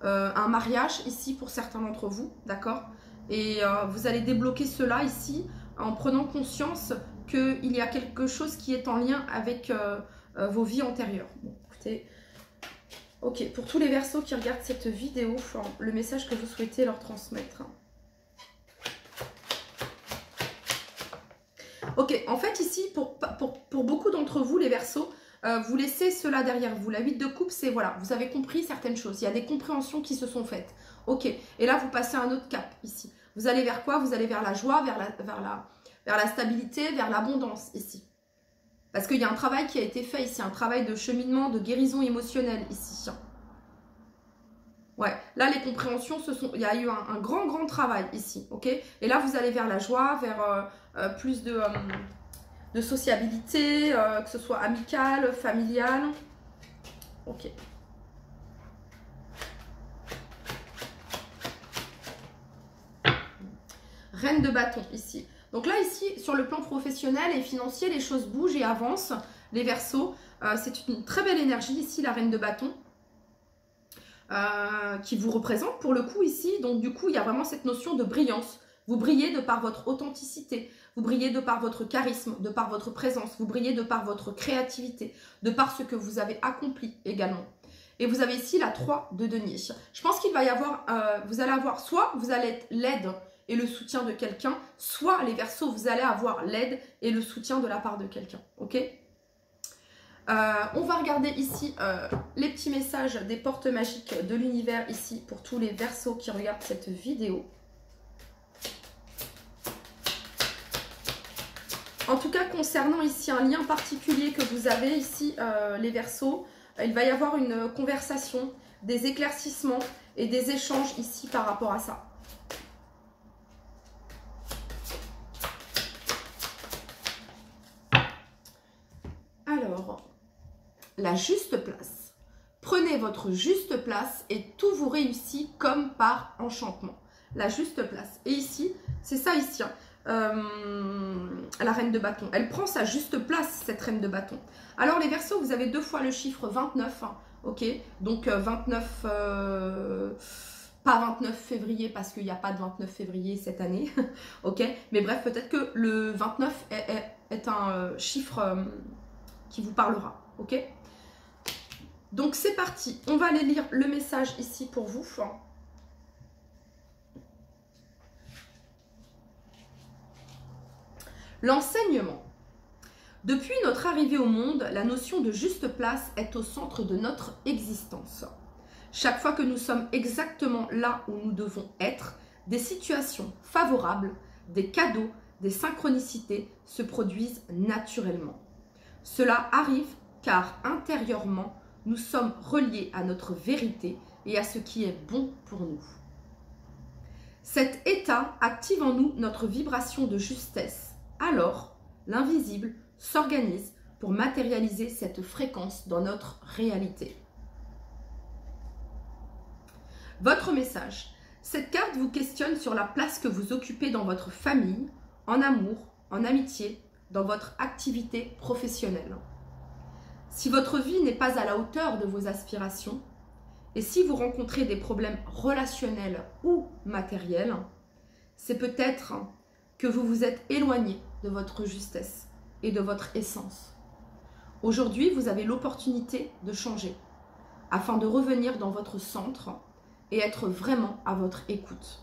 un mariage ici pour certains d'entre vous, d'accord? Et vous allez débloquer cela ici en prenant conscience qu'il y a quelque chose qui est en lien avec vos vies antérieures. Bon, écoutez, ok, pour tous les Verseaux qui regardent cette vidéo, le message que vous souhaitez leur transmettre. Ok, en fait ici, pour beaucoup d'entre vous, les Verseaux, vous laissez cela derrière vous. La 8 de coupe, c'est voilà, vous avez compris certaines choses. Il y a des compréhensions qui se sont faites. Ok, et là, vous passez à un autre cap ici. Vous allez vers quoi? Vous allez vers la joie, vers la stabilité, vers l'abondance ici. Parce qu'il y a un travail qui a été fait ici, un travail de cheminement, de guérison émotionnelle ici. Ouais, là les compréhensions, il y a eu un grand travail ici, ok? Et là vous allez vers la joie, vers plus de sociabilité, que ce soit amicale, familiale. Ok. Reine de bâton ici. Donc là ici, sur le plan professionnel et financier, les choses bougent et avancent. les Verseaux. C'est une très belle énergie ici, la reine de bâton. Qui vous représente pour le coup ici. Donc du coup, il y a vraiment cette notion de brillance. Vous brillez de par votre authenticité, vous brillez de par votre charisme, de par votre présence, vous brillez de par votre créativité, de par ce que vous avez accompli également. Et vous avez ici la 3 de denier. Je pense qu'il va y avoir, vous allez avoir, soit vous allez être l'aide et le soutien de quelqu'un, soit les Verseaux, vous allez avoir l'aide et le soutien de la part de quelqu'un. Ok ? On va regarder ici les petits messages des portes magiques de l'univers ici pour tous les Verseaux qui regardent cette vidéo. En tout cas, concernant ici un lien particulier que vous avez ici, les Verseaux, il va y avoir une conversation, des éclaircissements et des échanges ici par rapport à ça. Alors, la juste place. Prenez votre juste place et tout vous réussit comme par enchantement. La juste place. Et ici, c'est ça ici, hein. La reine de bâton. Elle prend sa juste place, cette reine de bâton. Alors les Verseaux, vous avez 2 fois le chiffre 29. Hein, ok, donc 29, pas 29 février parce qu'il n'y a pas de 29 février cette année. Ok, mais bref, peut-être que le 29 est un chiffre qui vous parlera. Ok, donc c'est parti. On va aller lire le message ici pour vous. L'enseignement. Depuis notre arrivée au monde, la notion de juste place est au centre de notre existence. Chaque fois que nous sommes exactement là où nous devons être, des situations favorables, des cadeaux, des synchronicités se produisent naturellement. Cela arrive car intérieurement, nous sommes reliés à notre vérité et à ce qui est bon pour nous. Cet état active en nous notre vibration de justesse. Alors, l'invisible s'organise pour matérialiser cette fréquence dans notre réalité. Votre message. Cette carte vous questionne sur la place que vous occupez dans votre famille, en amour, en amitié, dans votre activité professionnelle. Si votre vie n'est pas à la hauteur de vos aspirations, et si vous rencontrez des problèmes relationnels ou matériels, c'est peut-être que vous vous êtes éloigné de votre justesse et de votre essence. Aujourd'hui, vous avez l'opportunité de changer afin de revenir dans votre centre et être vraiment à votre écoute.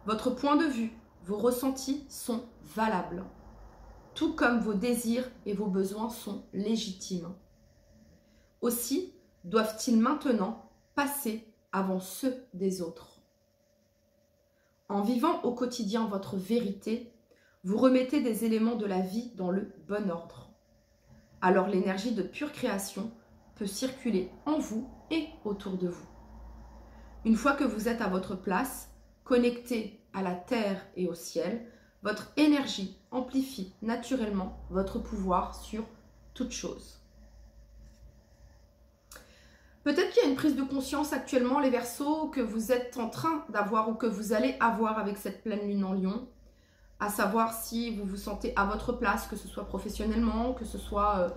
Votre point de vue, vos ressentis sont valables, tout comme vos désirs et vos besoins sont légitimes. Aussi, doivent-ils maintenant passer avant ceux des autres. En vivant au quotidien votre vérité, vous remettez des éléments de la vie dans le bon ordre. Alors l'énergie de pure création peut circuler en vous et autour de vous. Une fois que vous êtes à votre place, connecté à la terre et au ciel, votre énergie amplifie naturellement votre pouvoir sur toute chose. Peut-être qu'il y a une prise de conscience actuellement, les Verseaux, que vous êtes en train d'avoir ou que vous allez avoir avec cette pleine lune en Lion, à savoir si vous vous sentez à votre place, que ce soit professionnellement, que ce soit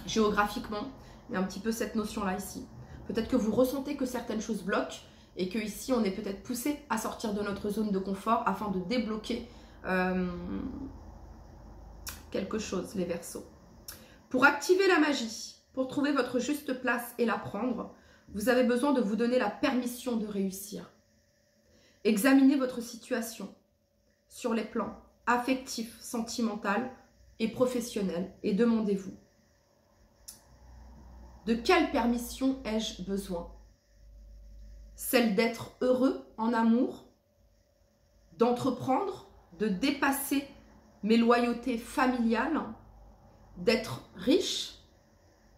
géographiquement. Il y a un petit peu cette notion-là ici. Peut-être que vous ressentez que certaines choses bloquent et que ici on est peut-être poussé à sortir de notre zone de confort afin de débloquer quelque chose, les Verseaux. Pour activer la magie, pour trouver votre juste place et la prendre, vous avez besoin de vous donner la permission de réussir. Examinez votre situation sur les plans affectifs, sentimental et professionnel et demandez-vous: de quelle permission ai-je besoin? Celle d'être heureux en amour, d'entreprendre, de dépasser mes loyautés familiales, d'être riche?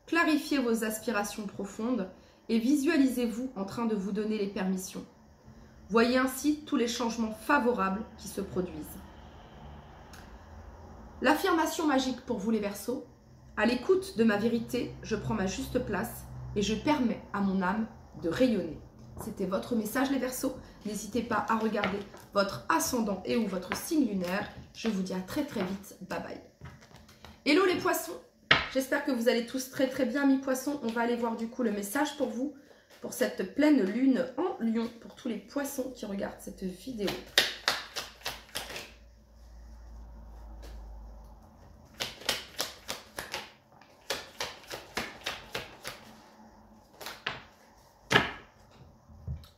Clarifiez vos aspirations profondes et visualisez-vous en train de vous donner les permissions. Voyez ainsi tous les changements favorables qui se produisent. L'affirmation magique pour vous les Verseaux: à l'écoute de ma vérité, je prends ma juste place et je permets à mon âme de rayonner. C'était votre message les Verseaux. N'hésitez pas à regarder votre ascendant et ou votre signe lunaire. Je vous dis à très très vite. Bye bye. Hello les poissons, j'espère que vous allez tous très très bien mes poissons. On va aller voir du coup le message pour vous, pour cette pleine lune en lion, pour tous les poissons qui regardent cette vidéo.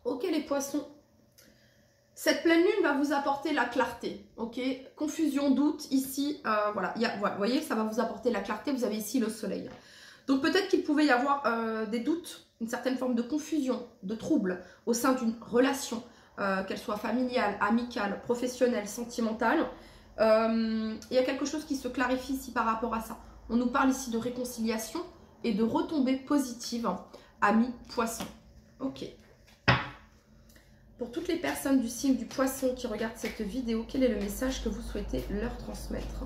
Ok les poissons, cette pleine lune va vous apporter la clarté, ok? Confusion, doute, ici, voilà, vous voyez, ça va vous apporter la clarté, vous avez ici le soleil. Donc peut-être qu'il pouvait y avoir des doutes, une certaine forme de confusion, de trouble au sein d'une relation, qu'elle soit familiale, amicale, professionnelle, sentimentale. Il y a quelque chose qui se clarifie ici par rapport à ça. On nous parle ici de réconciliation et de retombées positives, amis poissons. Ok. Pour toutes les personnes du signe du poisson qui regardent cette vidéo, quel est le message que vous souhaitez leur transmettre?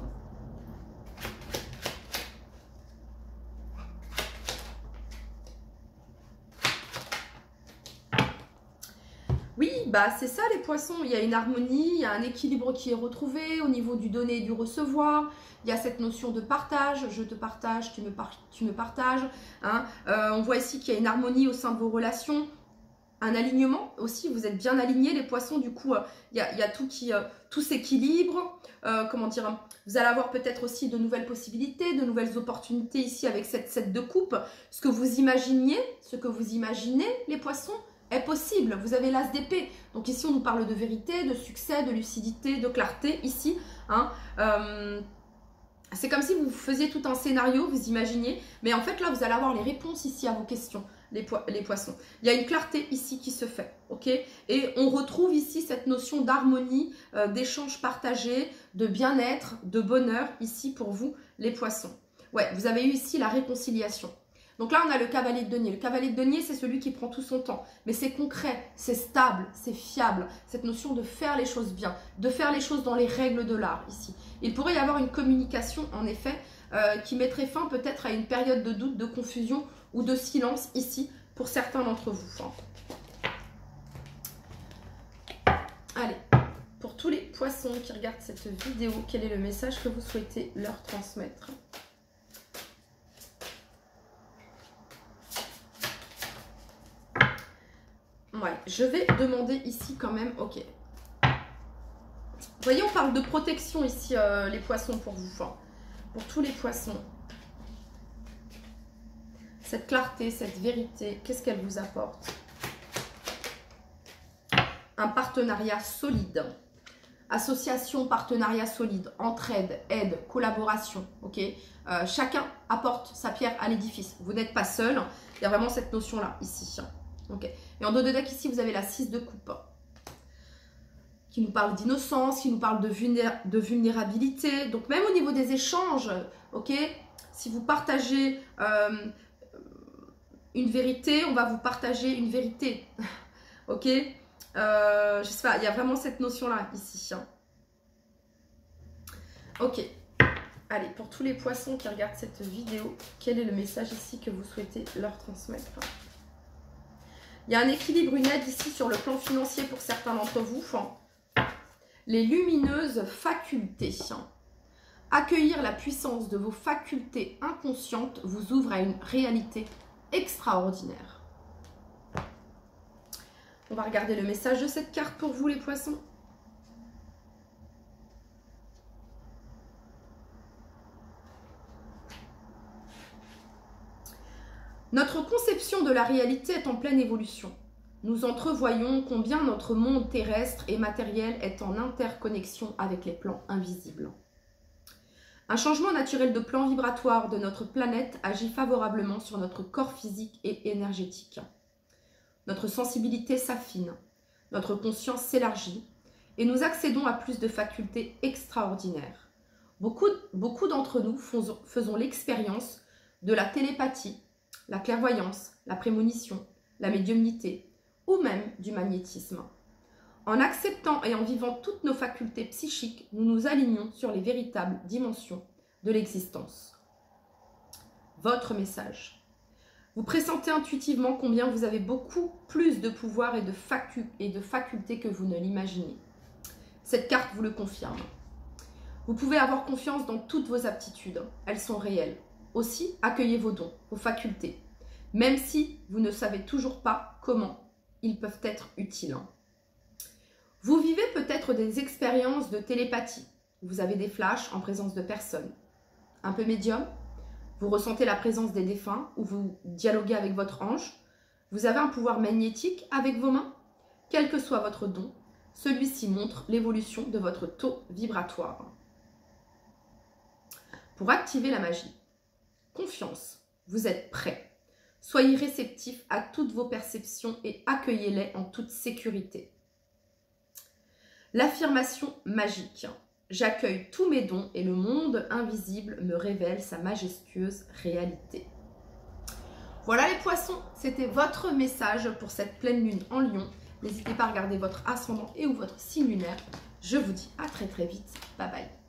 Oui, bah c'est ça les poissons, il y a une harmonie, il y a un équilibre qui est retrouvé au niveau du donner et du recevoir. Il y a cette notion de partage, je te partage, tu me partages. Hein. On voit ici qu'il y a une harmonie au sein de vos relations. Un alignement aussi, vous êtes bien alignés les poissons, du coup il y a tout qui tout s'équilibre, comment dire, vous allez avoir peut-être aussi de nouvelles possibilités, de nouvelles opportunités ici avec cette 7 de coupe. Ce que vous imaginez les poissons est possible, vous avez l'as d'épée, donc ici on nous parle de vérité, de succès, de lucidité, de clarté ici, hein. C'est comme si vous faisiez tout un scénario, vous imaginiez, mais en fait là vous allez avoir les réponses ici à vos questions. Les poissons. Il y a une clarté ici qui se fait, ok? Et on retrouve ici cette notion d'harmonie, d'échange partagé, de bien-être, de bonheur ici pour vous, les poissons. Ouais, vous avez eu ici la réconciliation. Donc là, on a le cavalier de denier. Le cavalier de denier, c'est celui qui prend tout son temps. Mais c'est concret, c'est stable, c'est fiable. Cette notion de faire les choses bien, de faire les choses dans les règles de l'art ici. Il pourrait y avoir une communication, en effet, qui mettrait fin peut-être à une période de doute, de confusion ou de silence ici pour certains d'entre vous. Allez, pour tous les poissons qui regardent cette vidéo, quel est le message que vous souhaitez leur transmettre? Ouais, je vais demander ici quand même, ok. Vous voyez, on parle de protection ici, les poissons pour vous, pour tous les poissons. Cette clarté, cette vérité, qu'est-ce qu'elle vous apporte? Un partenariat solide. Association, partenariat solide, entraide, aide, collaboration. Ok, chacun apporte sa pierre à l'édifice. Vous n'êtes pas seul. Il y a vraiment cette notion-là, ici. Ok. Et en dos de deck, ici, vous avez la 6 de coupe. Qui nous parle d'innocence, qui nous parle de vulnérabilité. Donc, même au niveau des échanges, ok, si vous partagez... une vérité, on va vous partager une vérité. Ok, je sais pas, il y a vraiment cette notion-là ici. Ok, allez, pour tous les poissons qui regardent cette vidéo, quel est le message ici que vous souhaitez leur transmettre? Il y a un équilibre, une aide ici sur le plan financier pour certains d'entre vous. Les lumineuses facultés. Accueillir la puissance de vos facultés inconscientes vous ouvre à une réalité extraordinaire. On va regarder le message de cette carte pour vous les poissons. Notre conception de la réalité est en pleine évolution. Nous entrevoyons combien notre monde terrestre et matériel est en interconnexion avec les plans invisibles. Un changement naturel de plan vibratoire de notre planète agit favorablement sur notre corps physique et énergétique. Notre sensibilité s'affine, notre conscience s'élargit et nous accédons à plus de facultés extraordinaires. Beaucoup d'entre nous faisons l'expérience de la télépathie, la clairvoyance, la prémonition, la médiumnité ou même du magnétisme. En acceptant et en vivant toutes nos facultés psychiques, nous nous alignons sur les véritables dimensions de l'existence. Votre message. Vous pressentez intuitivement combien vous avez beaucoup plus de pouvoir et de facultés que vous ne l'imaginez. Cette carte vous le confirme. Vous pouvez avoir confiance dans toutes vos aptitudes. Elles sont réelles. Aussi, accueillez vos dons, vos facultés. Même si vous ne savez toujours pas comment ils peuvent être utiles. Vous vivez peut-être des expériences de télépathie. Vous avez des flashs en présence de personnes. Un peu médium. Vous ressentez la présence des défunts ou vous dialoguez avec votre ange. Vous avez un pouvoir magnétique avec vos mains. Quel que soit votre don, celui-ci montre l'évolution de votre taux vibratoire. Pour activer la magie, confiance, vous êtes prêt. Soyez réceptif à toutes vos perceptions et accueillez-les en toute sécurité. L'affirmation magique. J'accueille tous mes dons et le monde invisible me révèle sa majestueuse réalité. Voilà les poissons, c'était votre message pour cette pleine lune en Lion. N'hésitez pas à regarder votre ascendant et ou votre signe lunaire. Je vous dis à très très vite. Bye bye.